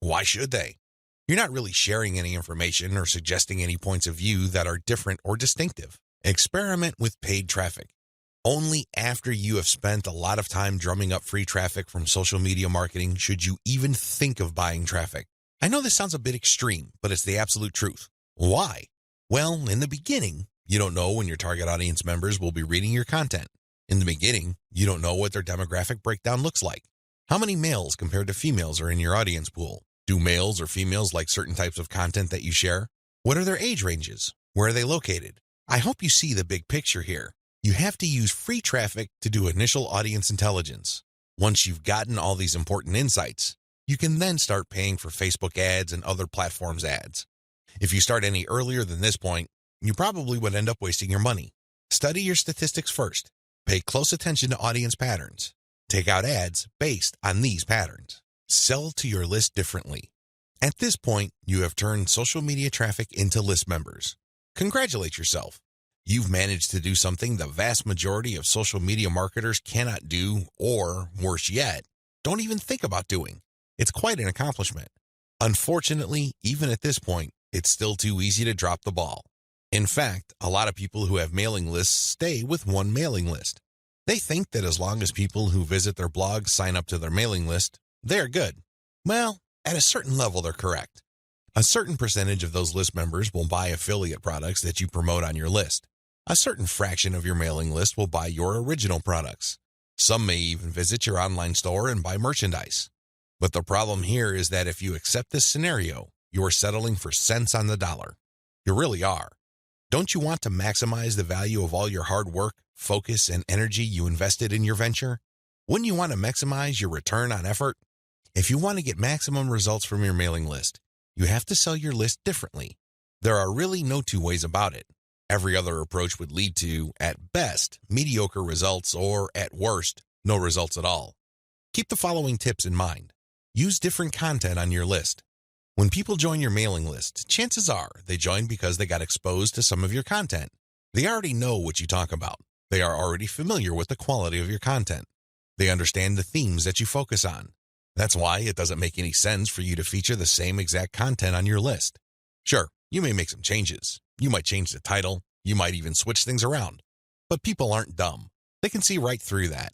Why should they? You're not really sharing any information or suggesting any points of view that are different or distinctive. Experiment with paid traffic. Only after you have spent a lot of time drumming up free traffic from social media marketing should you even think of buying traffic. I know this sounds a bit extreme, but it's the absolute truth. Why? Well, in the beginning, you don't know when your target audience members will be reading your content. In the beginning, you don't know what their demographic breakdown looks like. How many males compared to females are in your audience pool? Do males or females like certain types of content that you share? What are their age ranges? Where are they located? I hope you see the big picture here. You have to use free traffic to do initial audience intelligence. Once you've gotten all these important insights, you can then start paying for Facebook ads and other platforms' ads. If you start any earlier than this point, you probably would end up wasting your money. Study your statistics first. Pay close attention to audience patterns. Take out ads based on these patterns. Sell to your list differently. At this point, you have turned social media traffic into list members. Congratulate yourself. You've managed to do something the vast majority of social media marketers cannot do, or, worse yet, don't even think about doing. It's quite an accomplishment. Unfortunately, even at this point, it's still too easy to drop the ball. In fact, a lot of people who have mailing lists stay with one mailing list. They think that as long as people who visit their blog sign up to their mailing list, they're good. Well, at a certain level, they're correct. A certain percentage of those list members will buy affiliate products that you promote on your list. A certain fraction of your mailing list will buy your original products. Some may even visit your online store and buy merchandise. But the problem here is that if you accept this scenario, you are settling for cents on the dollar. You really are. Don't you want to maximize the value of all your hard work, focus, and energy you invested in your venture? Wouldn't you want to maximize your return on effort? If you want to get maximum results from your mailing list, you have to sell your list differently. There are really no two ways about it. Every other approach would lead to, at best, mediocre results or, at worst, no results at all. Keep the following tips in mind. Use different content on your list. When people join your mailing list, chances are they joined because they got exposed to some of your content. They already know what you talk about. They are already familiar with the quality of your content. They understand the themes that you focus on. That's why it doesn't make any sense for you to feature the same exact content on your list. Sure, you may make some changes. You might change the title. You might even switch things around. But people aren't dumb. They can see right through that.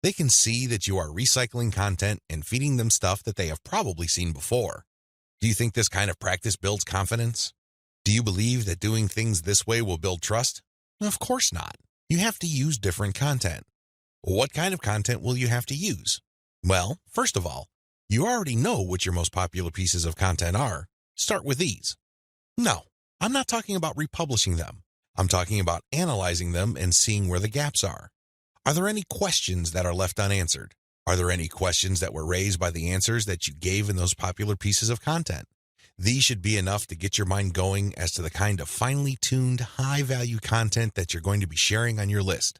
They can see that you are recycling content and feeding them stuff that they have probably seen before. Do you think this kind of practice builds confidence? Do you believe that doing things this way will build trust? Of course not. You have to use different content. What kind of content will you have to use? Well, first of all, you already know what your most popular pieces of content are. Start with these. No, I'm not talking about republishing them. I'm talking about analyzing them and seeing where the gaps are. Are there any questions that are left unanswered? Are there any questions that were raised by the answers that you gave in those popular pieces of content? These should be enough to get your mind going as to the kind of finely tuned, high-value content that you're going to be sharing on your list.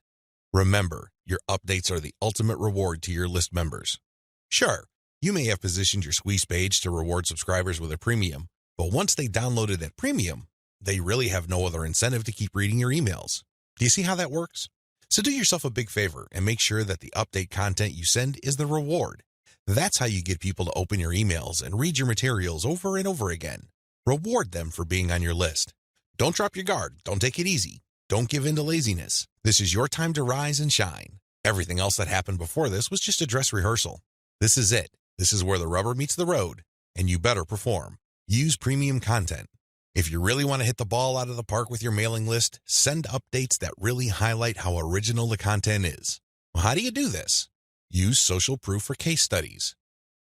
Remember, your updates are the ultimate reward to your list members. Sure, you may have positioned your squeeze page to reward subscribers with a premium, but once they downloaded that premium, they really have no other incentive to keep reading your emails. Do you see how that works? So do yourself a big favor and make sure that the update content you send is the reward. That's how you get people to open your emails and read your materials over and over again. Reward them for being on your list. Don't drop your guard. Don't take it easy. Don't give in to laziness. This is your time to rise and shine. Everything else that happened before this was just a dress rehearsal. This is it. This is where the rubber meets the road, and you better perform. Use premium content. If you really want to hit the ball out of the park with your mailing list, send updates that really highlight how original the content is. Well, how do you do this? Use social proof for case studies.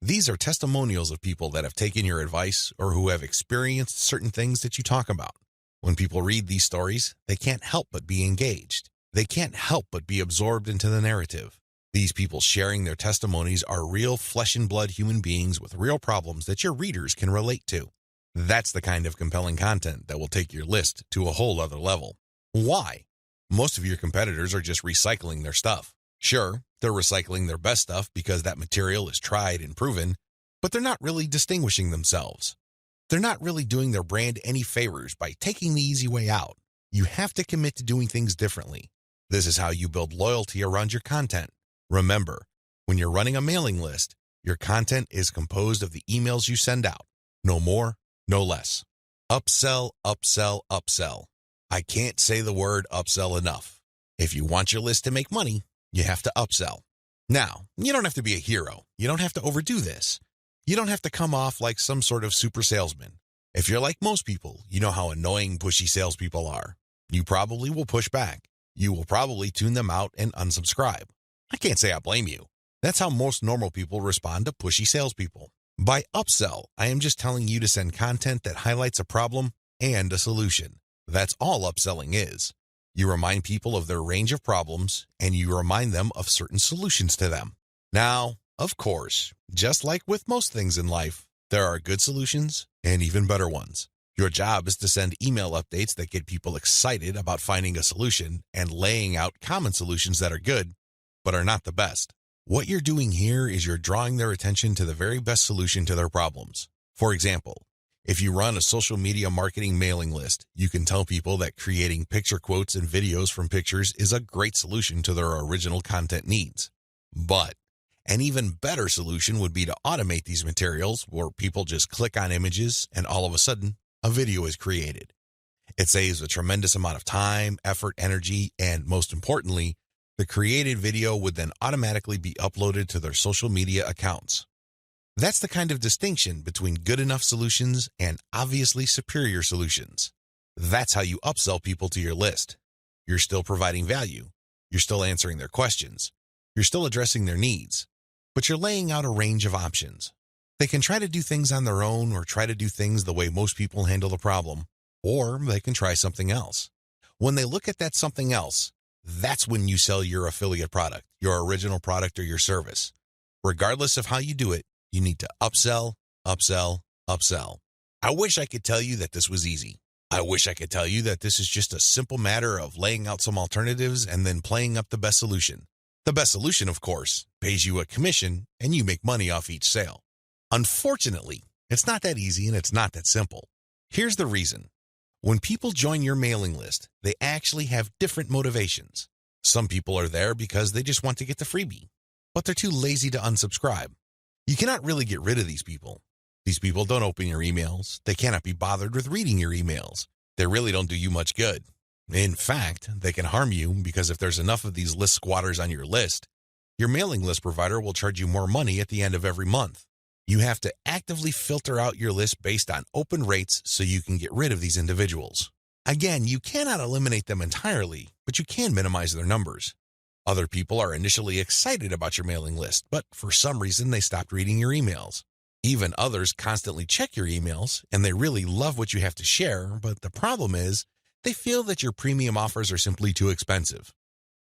These are testimonials of people that have taken your advice or who have experienced certain things that you talk about. When people read these stories, they can't help but be engaged. They can't help but be absorbed into the narrative. These people sharing their testimonies are real flesh and blood human beings with real problems that your readers can relate to. That's the kind of compelling content that will take your list to a whole other level. Why? Most of your competitors are just recycling their stuff. Sure, they're recycling their best stuff because that material is tried and proven, but they're not really distinguishing themselves. They're not really doing their brand any favors by taking the easy way out. You have to commit to doing things differently. This is how you build loyalty around your content. Remember, when you're running a mailing list, your content is composed of the emails you send out. No more, no less. Upsell, upsell, upsell. I can't say the word upsell enough. If you want your list to make money, you have to upsell. Now, you don't have to be a hero. You don't have to overdo this. You don't have to come off like some sort of super salesman. If you're like most people, you know how annoying pushy salespeople are. You probably will push back. You will probably tune them out and unsubscribe. I can't say I blame you. That's how most normal people respond to pushy salespeople. By upsell, I am just telling you to send content that highlights a problem and a solution. That's all upselling is. You remind people of their range of problems, and you remind them of certain solutions to them. Now, of course, just like with most things in life, there are good solutions and even better ones. Your job is to send email updates that get people excited about finding a solution and laying out common solutions that are good, but are not the best. What you're doing here is you're drawing their attention to the very best solution to their problems. For example, if you run a social media marketing mailing list, you can tell people that creating picture quotes and videos from pictures is a great solution to their original content needs. But an even better solution would be to automate these materials where people just click on images and all of a sudden, a video is created. It saves a tremendous amount of time, effort, energy, and most importantly, the created video would then automatically be uploaded to their social media accounts. That's the kind of distinction between good enough solutions and obviously superior solutions. That's how you upsell people to your list. You're still providing value. You're still answering their questions. You're still addressing their needs. But you're laying out a range of options. They can try to do things on their own or try to do things the way most people handle the problem, or they can try something else. When they look at that something else, that's when you sell your affiliate product, your original product, or your service. Regardless of how you do it, you need to upsell, upsell, upsell. I wish I could tell you that this was easy. I wish I could tell you that this is just a simple matter of laying out some alternatives and then playing up the best solution. The best solution, of course, pays you a commission and you make money off each sale. Unfortunately, it's not that easy and it's not that simple. Here's the reason. When people join your mailing list, they actually have different motivations. Some people are there because they just want to get the freebie, but they're too lazy to unsubscribe. You cannot really get rid of these people. These people don't open your emails. They cannot be bothered with reading your emails. They really don't do you much good. In fact, they can harm you because if there's enough of these list squatters on your list, your mailing list provider will charge you more money at the end of every month. You have to actively filter out your list based on open rates so you can get rid of these individuals. Again, you cannot eliminate them entirely, but you can minimize their numbers. Other people are initially excited about your mailing list, but for some reason they stopped reading your emails. Even others constantly check your emails, and they really love what you have to share, but the problem is they feel that your premium offers are simply too expensive.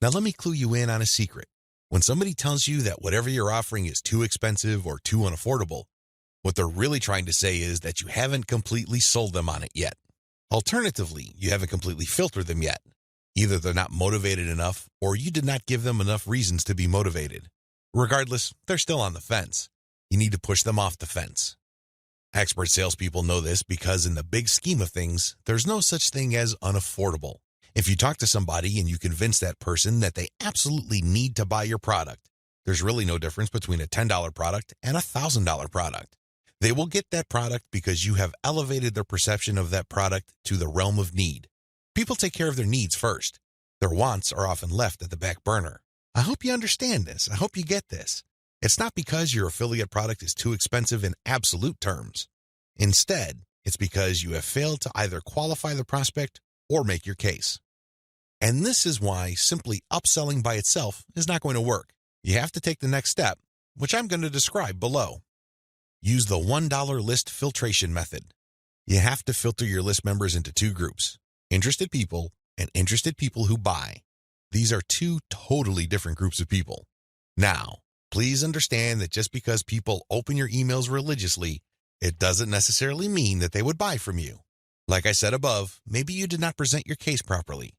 Now let me clue you in on a secret. When somebody tells you that whatever you're offering is too expensive or too unaffordable, what they're really trying to say is that you haven't completely sold them on it yet. Alternatively, you haven't completely filtered them yet. Either they're not motivated enough, or you did not give them enough reasons to be motivated. Regardless, they're still on the fence. You need to push them off the fence. Expert salespeople know this because in the big scheme of things, there's no such thing as unaffordable. If you talk to somebody and you convince that person that they absolutely need to buy your product, there's really no difference between a $10 product and a $1,000 product. They will get that product because you have elevated their perception of that product to the realm of need. People take care of their needs first. Their wants are often left at the back burner. I hope you understand this. I hope you get this. It's not because your affiliate product is too expensive in absolute terms. Instead, it's because you have failed to either qualify the prospect or make your case. And this is why simply upselling by itself is not going to work. You have to take the next step, which I'm going to describe below. Use the $1 list filtration method. You have to filter your list members into two groups, interested people and interested people who buy. These are two totally different groups of people. Now, please understand that just because people open your emails religiously, it doesn't necessarily mean that they would buy from you. Like I said above, maybe you did not present your case properly.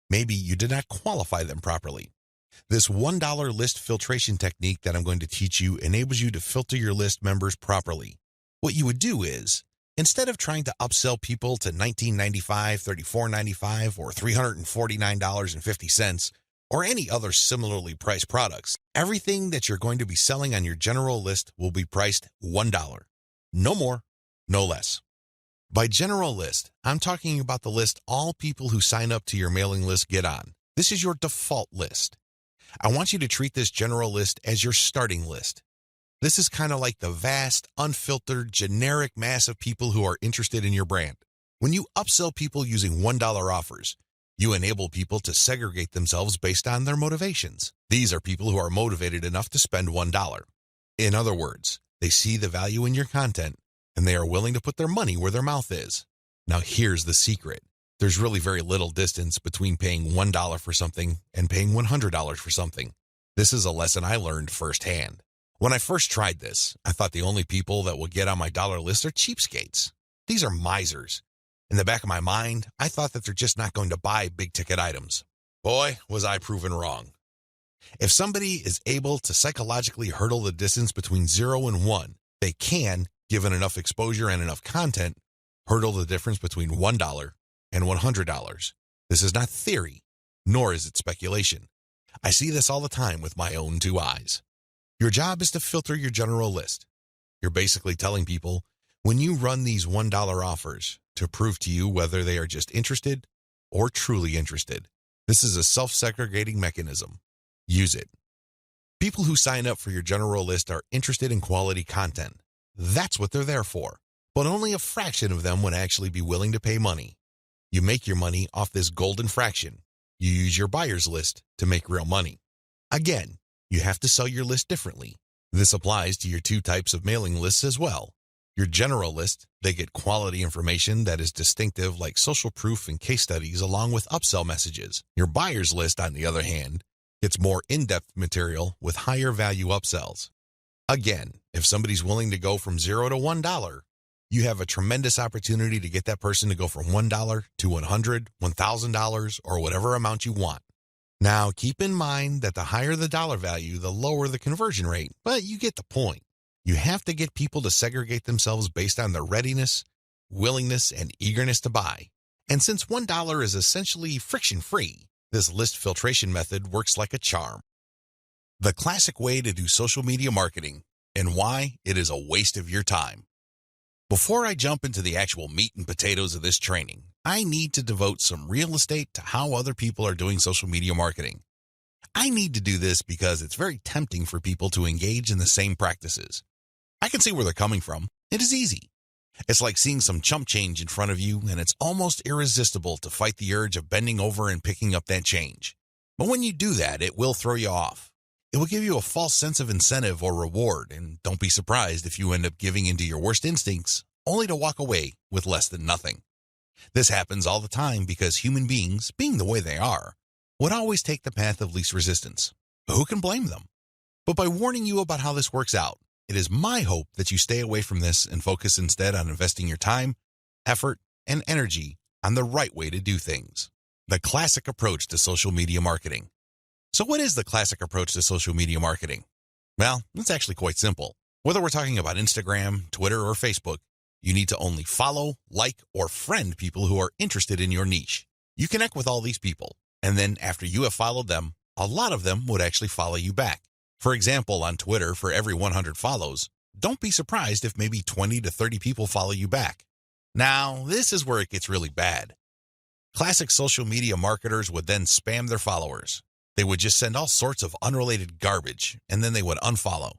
Maybe you did not qualify them properly. This $1 list filtration technique that I'm going to teach you enables you to filter your list members properly. What you would do is, instead of trying to upsell people to $19.95, $34.95, or $349.50, or any other similarly priced products, everything that you're going to be selling on your general list will be priced $1. No more, no less. By general list, I'm talking about the list all people who sign up to your mailing list get on. This is your default list. I want you to treat this general list as your starting list. This is kind of like the vast, unfiltered, generic mass of people who are interested in your brand. When you upsell people using $1 offers, you enable people to segregate themselves based on their motivations. These are people who are motivated enough to spend $1. In other words, they see the value in your content, and they are willing to put their money where their mouth is. Now here's the secret. There's really very little distance between paying $1 for something and paying $100 for something. This is a lesson I learned firsthand. When I first tried this, I thought the only people that will get on my dollar list are cheapskates. These are misers. In the back of my mind, I thought that they're just not going to buy big-ticket items. Boy, was I proven wrong. If somebody is able to psychologically hurdle the distance between 0 and 1, they can, given enough exposure and enough content, hurdle the difference between $1 and $100. This is not theory, nor is it speculation. I see this all the time with my own two eyes. Your job is to filter your general list. You're basically telling people, when you run these $1 offers, to prove to you whether they are just interested or truly interested. This is a self-segregating mechanism. Use it. People who sign up for your general list are interested in quality content. That's what they're there for. But only a fraction of them would actually be willing to pay money. You make your money off this golden fraction. You use your buyer's list to make real money. Again, you have to sell your list differently. This applies to your two types of mailing lists as well. Your general list, they get quality information that is distinctive like social proof and case studies along with upsell messages. Your buyer's list, on the other hand, gets more in-depth material with higher value upsells. Again, if somebody's willing to go from 0 to $1, you have a tremendous opportunity to get that person to go from $1 to $100, $1,000, or whatever amount you want. Now, keep in mind that the higher the dollar value, the lower the conversion rate, but you get the point. You have to get people to segregate themselves based on their readiness, willingness, and eagerness to buy. And since $1 is essentially friction-free, this list filtration method works like a charm. The classic way to do social media marketing, and why it is a waste of your time. Before I jump into the actual meat and potatoes of this training, I need to devote some real estate to how other people are doing social media marketing. I need to do this because it's very tempting for people to engage in the same practices. I can see where they're coming from. It is easy. It's like seeing some chump change in front of you, and it's almost irresistible to fight the urge of bending over and picking up that change. But when you do that, it will throw you off. It will give you a false sense of incentive or reward, and don't be surprised if you end up giving into your worst instincts, only to walk away with less than nothing. This happens all the time because human beings, being the way they are, would always take the path of least resistance. Who can blame them? But by warning you about how this works out, it is my hope that you stay away from this and focus instead on investing your time, effort, and energy on the right way to do things. The classic approach to social media marketing. So what is the classic approach to social media marketing? Well, it's actually quite simple. Whether we're talking about Instagram, Twitter, or Facebook, you need to only follow, like, or friend people who are interested in your niche. You connect with all these people, and then after you have followed them, a lot of them would actually follow you back. For example, on Twitter, for every 100 follows, don't be surprised if maybe 20 to 30 people follow you back. Now, this is where it gets really bad. Classic social media marketers would then spam their followers. They would just send all sorts of unrelated garbage, and then they would unfollow.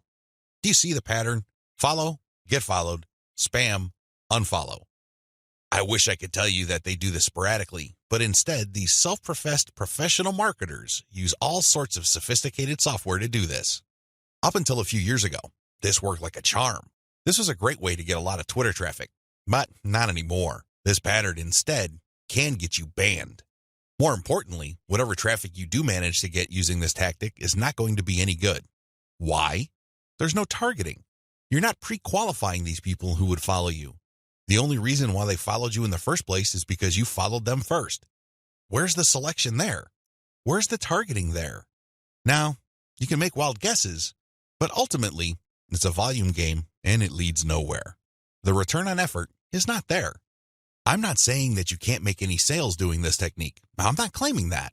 Do you see the pattern? Follow, get followed, spam, unfollow. I wish I could tell you that they do this sporadically, but instead, these self-professed professional marketers use all sorts of sophisticated software to do this. Up until a few years ago, this worked like a charm. This was a great way to get a lot of Twitter traffic, but not anymore. This pattern instead can get you banned. More importantly, whatever traffic you do manage to get using this tactic is not going to be any good. Why? There's no targeting. You're not pre-qualifying these people who would follow you. The only reason why they followed you in the first place is because you followed them first. Where's the selection there? Where's the targeting there? Now, you can make wild guesses, but ultimately, it's a volume game and it leads nowhere. The return on effort is not there. I'm not saying that you can't make any sales doing this technique. I'm not claiming that.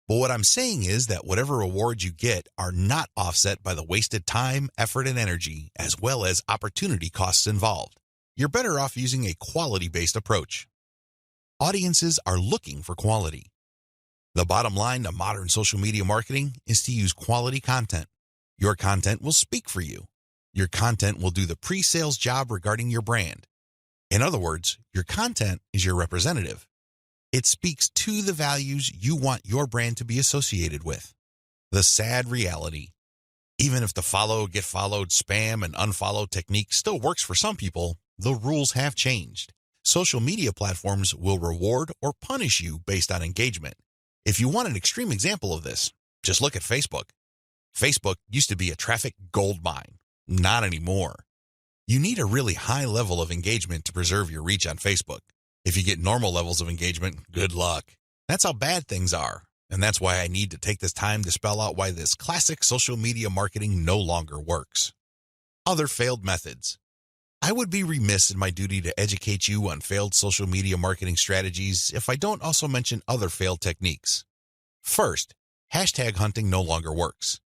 But what I'm saying is that whatever rewards you get are not offset by the wasted time, effort, and energy, as well as opportunity costs involved. You're better off using a quality-based approach. Audiences are looking for quality. The bottom line to modern social media marketing is to use quality content. Your content will speak for you. Your content will do the pre-sales job regarding your brand. In other words, your content is your representative. It speaks to the values you want your brand to be associated with. The sad reality. Even if the follow, get followed, spam, and unfollow technique still works for some people, the rules have changed. Social media platforms will reward or punish you based on engagement. If you want an extreme example of this, just look at Facebook. Facebook used to be a traffic goldmine. Not anymore. You need a really high level of engagement to preserve your reach on Facebook. If you get normal levels of engagement, good luck. That's how bad things are. And that's why I need to take this time to spell out why this classic social media marketing no longer works. Other failed methods. I would be remiss in my duty to educate you on failed social media marketing strategies if I don't also mention other failed techniques. First, hashtag hunting no longer works.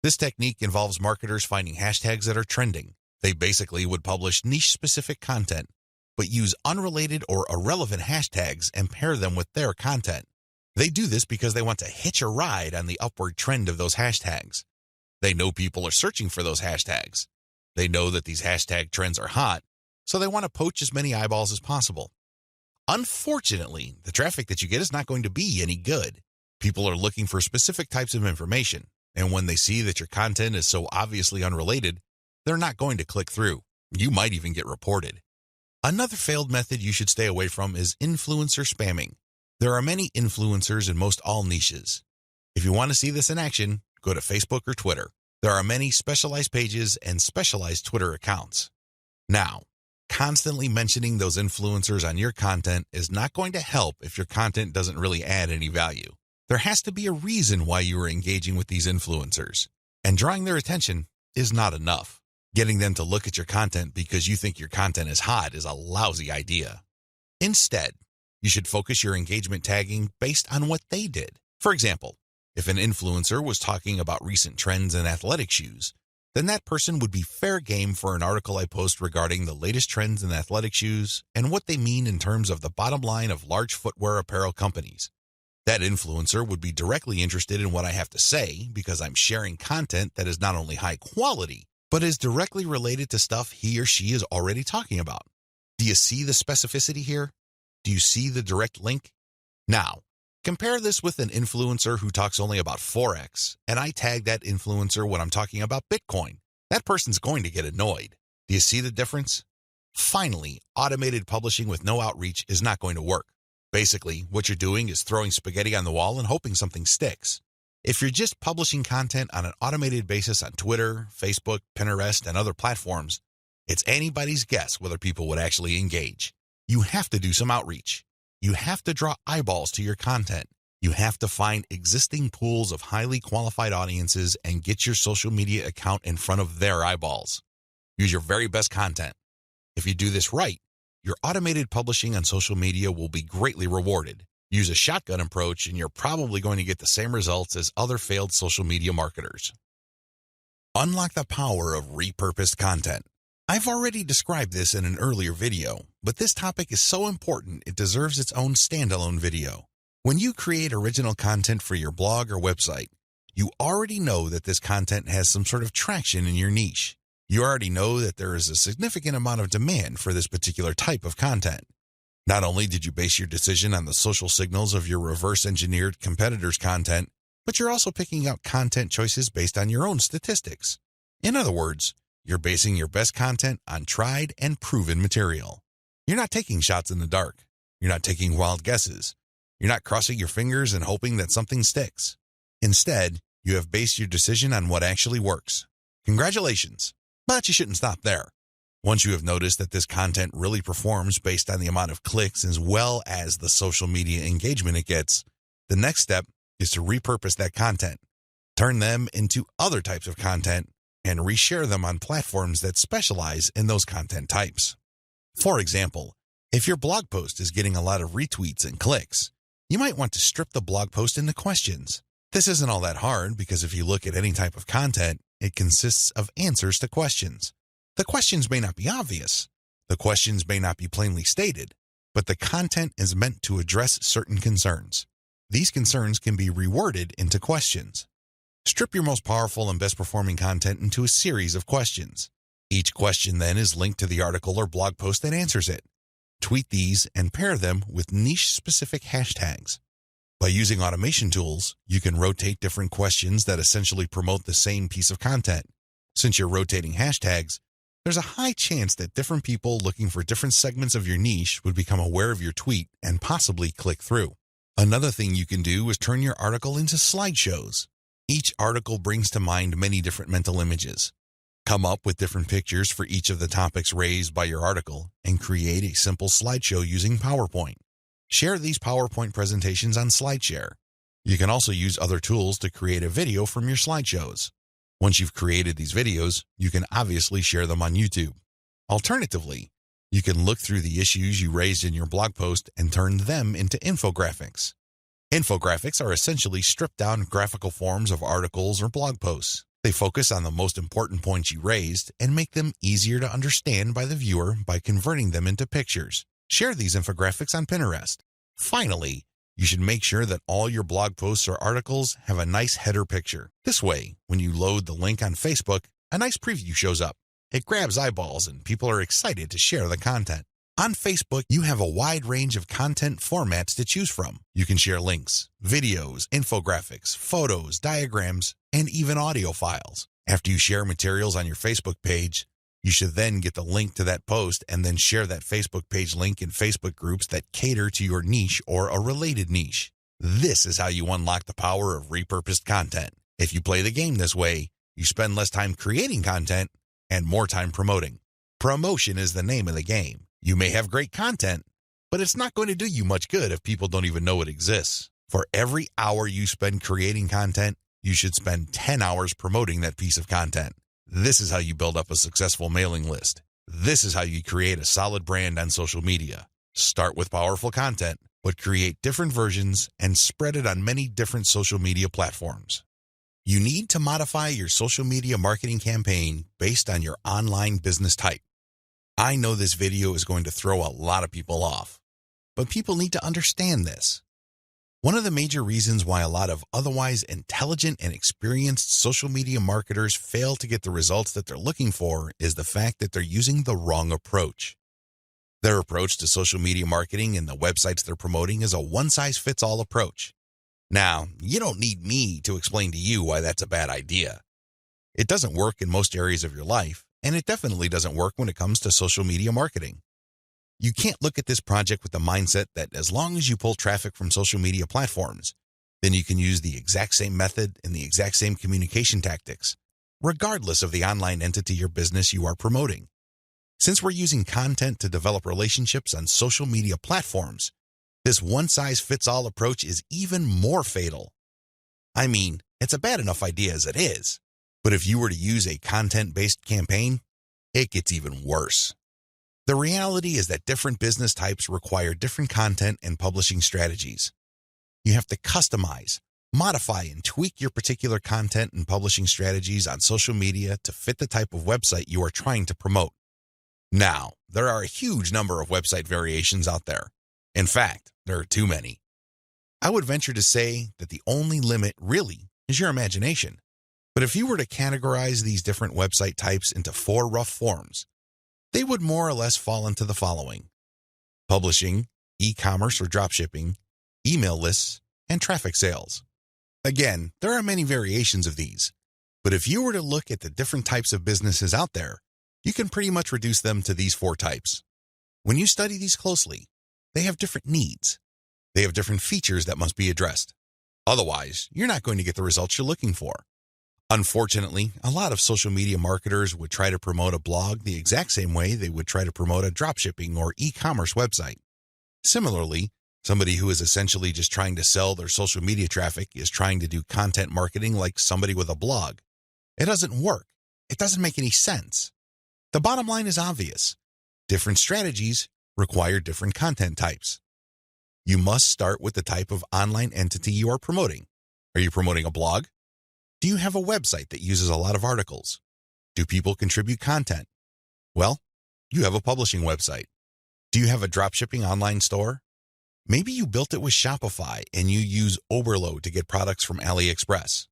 This technique involves marketers finding hashtags that are trending. They basically would publish niche-specific content, but use unrelated or irrelevant hashtags and pair them with their content. They do this because they want to hitch a ride on the upward trend of those hashtags. They know people are searching for those hashtags. They know that these hashtag trends are hot, so they want to poach as many eyeballs as possible. Unfortunately, the traffic that you get is not going to be any good. People are looking for specific types of information, and when they see that your content is so obviously unrelated, they're not going to click through. You might even get reported. Another failed method you should stay away from is influencer spamming. There are many influencers in most all niches. If you want to see this in action, go to Facebook or Twitter. There are many specialized pages and specialized Twitter accounts. Now, constantly mentioning those influencers on your content is not going to help if your content doesn't really add any value. There has to be a reason why you are engaging with these influencers, and drawing their attention is not enough. Getting them to look at your content because you think your content is hot is a lousy idea. Instead, you should focus your engagement tagging based on what they did. For example, if an influencer was talking about recent trends in athletic shoes, then that person would be fair game for an article I post regarding the latest trends in athletic shoes and what they mean in terms of the bottom line of large footwear apparel companies. That influencer would be directly interested in what I have to say because I'm sharing content that is not only high quality, but is directly related to stuff he or she is already talking about. Do you see the specificity here? Do you see the direct link? Now, compare this with an influencer who talks only about Forex, and I tag that influencer when I'm talking about Bitcoin. That person's going to get annoyed. Do you see the difference? Finally, automated publishing with no outreach is not going to work. Basically, what you're doing is throwing spaghetti on the wall and hoping something sticks. If you're just publishing content on an automated basis on Twitter, Facebook, Pinterest, and other platforms, it's anybody's guess whether people would actually engage. You have to do some outreach. You have to draw eyeballs to your content. You have to find existing pools of highly qualified audiences and get your social media account in front of their eyeballs. Use your very best content. If you do this right, your automated publishing on social media will be greatly rewarded. Use a shotgun approach and you're probably going to get the same results as other failed social media marketers. Unlock the power of repurposed content. I've already described this in an earlier video, but this topic is so important it deserves its own standalone video. When you create original content for your blog or website, you already know that this content has some sort of traction in your niche. You already know that there is a significant amount of demand for this particular type of content. Not only did you base your decision on the social signals of your reverse-engineered competitors' content, but you're also picking out content choices based on your own statistics. In other words, you're basing your best content on tried and proven material. You're not taking shots in the dark. You're not taking wild guesses. You're not crossing your fingers and hoping that something sticks. Instead, you have based your decision on what actually works. Congratulations, but you shouldn't stop there. Once you have noticed that this content really performs based on the amount of clicks as well as the social media engagement it gets, the next step is to repurpose that content, turn them into other types of content, and reshare them on platforms that specialize in those content types. For example, if your blog post is getting a lot of retweets and clicks, you might want to strip the blog post into questions. This isn't all that hard because if you look at any type of content, it consists of answers to questions. The questions may not be obvious. The questions may not be plainly stated, but the content is meant to address certain concerns. These concerns can be reworded into questions. Strip your most powerful and best performing content into a series of questions. Each question then is linked to the article or blog post that answers it. Tweet these and pair them with niche-specific hashtags. By using automation tools, you can rotate different questions that essentially promote the same piece of content. Since you're rotating hashtags, there's a high chance that different people looking for different segments of your niche would become aware of your tweet and possibly click through. Another thing you can do is turn your article into slideshows. Each article brings to mind many different mental images. Come up with different pictures for each of the topics raised by your article and create a simple slideshow using PowerPoint. Share these PowerPoint presentations on SlideShare. You can also use other tools to create a video from your slideshows. Once you've created these videos, you can obviously share them on YouTube. Alternatively, you can look through the issues you raised in your blog post and turn them into infographics. Infographics are essentially stripped-down graphical forms of articles or blog posts. They focus on the most important points you raised and make them easier to understand by the viewer by converting them into pictures. Share these infographics on Pinterest. Finally, you should make sure that all your blog posts or articles have a nice header picture. This way, when you load the link on Facebook, a nice preview shows up. It grabs eyeballs and people are excited to share the content. On Facebook, you have a wide range of content formats to choose from. You can share links, videos, infographics, photos, diagrams, and even audio files. After you share materials on your Facebook page, you should then get the link to that post and then share that Facebook page link in Facebook groups that cater to your niche or a related niche. This is how you unlock the power of repurposed content. If you play the game this way, you spend less time creating content and more time promoting. Promotion is the name of the game. You may have great content, but it's not going to do you much good if people don't even know it exists. For every hour you spend creating content, you should spend 10 hours promoting that piece of content. This is how you build up a successful mailing list. This is how you create a solid brand on social media. Start with powerful content, but create different versions and spread it on many different social media platforms. You need to modify your social media marketing campaign based on your online business type. I know this video is going to throw a lot of people off, but people need to understand this. One of the major reasons why a lot of otherwise intelligent and experienced social media marketers fail to get the results that they're looking for is the fact that they're using the wrong approach. Their approach to social media marketing and the websites they're promoting is a one-size-fits-all approach. Now, you don't need me to explain to you why that's a bad idea. It doesn't work in most areas of your life, and it definitely doesn't work when it comes to social media marketing. You can't look at this project with the mindset that as long as you pull traffic from social media platforms, Then you can use the exact same method and the exact same communication tactics, regardless of the online entity or business you are promoting. Since we're using content to develop relationships on social media platforms, this one-size-fits-all approach is even more fatal. I mean, it's a bad enough idea as it is, but if you were to use a content-based campaign, it gets even worse. The reality is that different business types require different content and publishing strategies. You have to customize, modify, and tweak your particular content and publishing strategies on social media to fit the type of website you are trying to promote. Now, there are a huge number of website variations out there. In fact, there are too many. I would venture to say that the only limit really is your imagination. But if you were to categorize these different website types into 4 rough forms, they would more or less fall into the following: publishing, e-commerce or dropshipping, email lists, and traffic sales. Again, there are many variations of these, but if you were to look at the different types of businesses out there, you can pretty much reduce them to these 4 types. When you study these closely, they have different needs. They have different features that must be addressed. Otherwise, you're not going to get the results you're looking for. Unfortunately, a lot of social media marketers would try to promote a blog the exact same way they would try to promote a dropshipping or e-commerce website. Similarly, somebody who is essentially just trying to sell their social media traffic is trying to do content marketing like somebody with a blog. It doesn't work. It doesn't make any sense. The bottom line is obvious. Different strategies require different content types. You must start with the type of online entity you are promoting. Are you promoting a blog? Do you have a website that uses a lot of articles? Do people contribute content? Well, you have a publishing website. Do you have a dropshipping online store? Maybe you built it with Shopify and you use Oberlo to get products from AliExpress.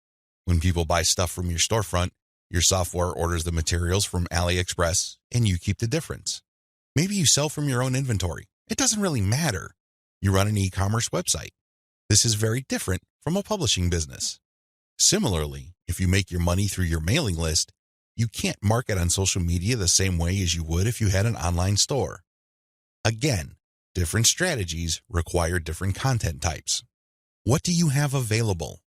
When people buy stuff from your storefront, your software orders the materials from AliExpress and you keep the difference. Maybe you sell from your own inventory. It doesn't really matter. You run an e-commerce website. This is very different from a publishing business. Similarly, if you make your money through your mailing list, you can't market on social media the same way as you would if you had an online store. Again, different strategies require different content types. What do you have available?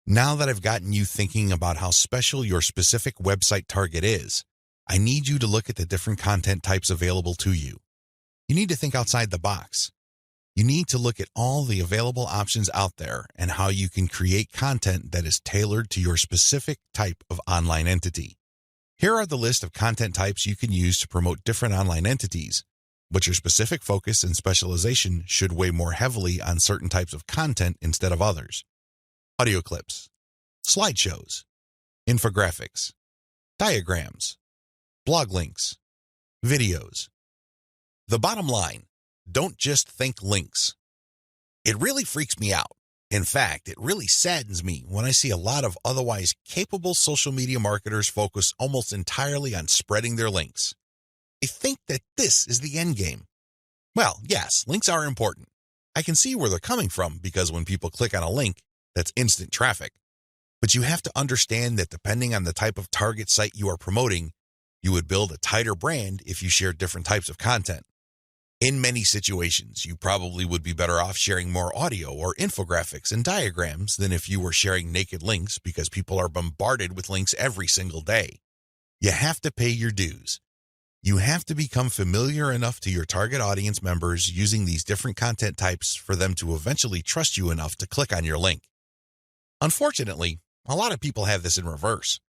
Now that I've gotten you thinking about how special your specific website target is, I need you to look at the different content types available to you. You need to think outside the box. You need to look at all the available options out there and how you can create content that is tailored to your specific type of online entity. Here are the list of content types you can use to promote different online entities, but your specific focus and specialization should weigh more heavily on certain types of content instead of others. Audio clips, slideshows, infographics, diagrams, blog links, videos. The bottom line: don't just think links. It really freaks me out. In fact, it really saddens me when I see a lot of otherwise capable social media marketers focus almost entirely on spreading their links. They think that this is the end game. Well, yes, links are important. I can see where they're coming from because when people click on a link, that's instant traffic. But you have to understand that depending on the type of target site you are promoting, you would build a tighter brand if you share different types of content. In many situations, you probably would be better off sharing more audio or infographics and diagrams than if you were sharing naked links because people are bombarded with links every single day. You have to pay your dues. You have to become familiar enough to your target audience members using these different content types for them to eventually trust you enough to click on your link. Unfortunately, a lot of people have this in reverse.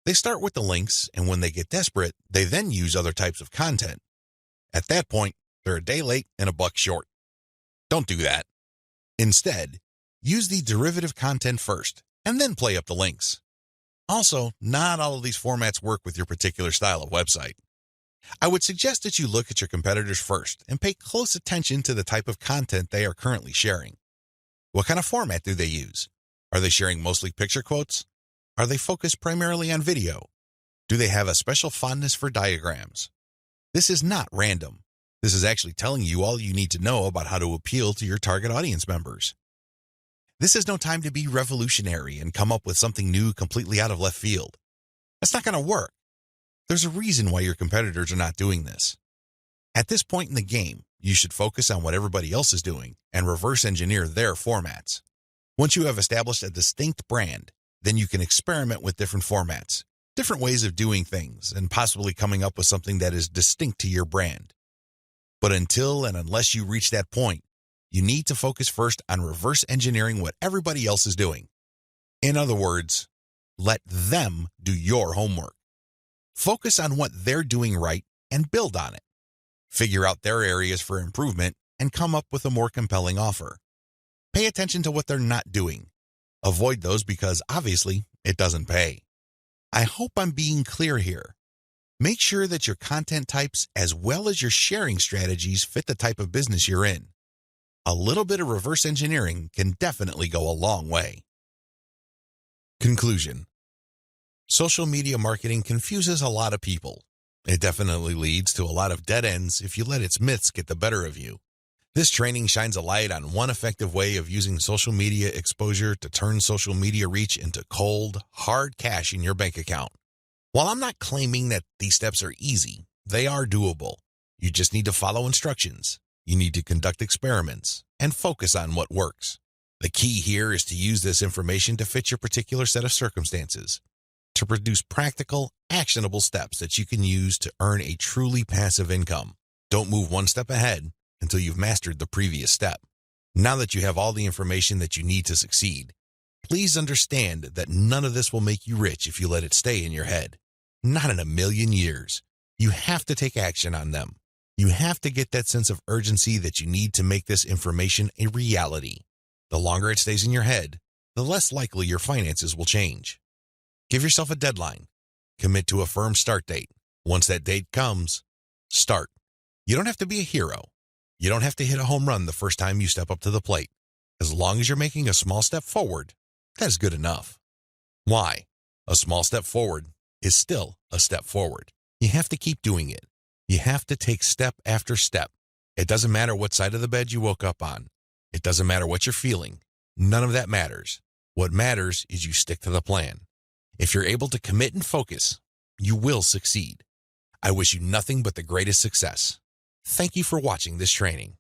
They start with the links, and when they get desperate, they then use other types of content. At that point, they're a day late and a buck short. Don't do that. Instead, use the derivative content first, and then play up the links. Also, not all of these formats work with your particular style of website. I would suggest that you look at your competitors first and pay close attention to the type of content they are currently sharing. What kind of format do they use? Are they sharing mostly picture quotes? Are they focused primarily on video? Do they have a special fondness for diagrams? This is not random. This is actually telling you all you need to know about how to appeal to your target audience members. This is no time to be revolutionary and come up with something new completely out of left field. That's not going to work. There's a reason why your competitors are not doing this. At this point in the game, you should focus on what everybody else is doing and reverse engineer their formats. Once you have established a distinct brand, then you can experiment with different formats, different ways of doing things, and possibly coming up with something that is distinct to your brand. But until and unless you reach that point, you need to focus first on reverse engineering what everybody else is doing. In other words, let them do your homework. Focus on what they're doing right and build on it. Figure out their areas for improvement and come up with a more compelling offer. Pay attention to what they're not doing. Avoid those because obviously it doesn't pay. I hope I'm being clear here. Make sure that your content types as well as your sharing strategies fit the type of business you're in. A little bit of reverse engineering can definitely go a long way. Conclusion. Social media marketing confuses a lot of people. It definitely leads to a lot of dead ends if you let its myths get the better of you. This training shines a light on one effective way of using social media exposure to turn social media reach into cold, hard cash in your bank account. While I'm not claiming that these steps are easy, they are doable. You just need to follow instructions. You need to conduct experiments and focus on what works. The key here is to use this information to fit your particular set of circumstances, to produce practical, actionable steps that you can use to earn a truly passive income. Don't move one step ahead until you've mastered the previous step. Now that you have all the information that you need to succeed, please understand that none of this will make you rich if you let it stay in your head. Not in a million years. You have to take action on them. You have to get that sense of urgency that you need to make this information a reality. The longer it stays in your head, the less likely your finances will change. Give yourself a deadline. Commit to a firm start date. Once that date comes, start. You don't have to be a hero. You don't have to hit a home run the first time you step up to the plate. As long as you're making a small step forward, that is good enough. Why? A small step forward is still a step forward. You have to keep doing it. You have to take step after step. It doesn't matter what side of the bed you woke up on. It doesn't matter what you're feeling. None of that matters. What matters is you stick to the plan. If you're able to commit and focus, you will succeed. I wish you nothing but the greatest success. Thank you for watching this training.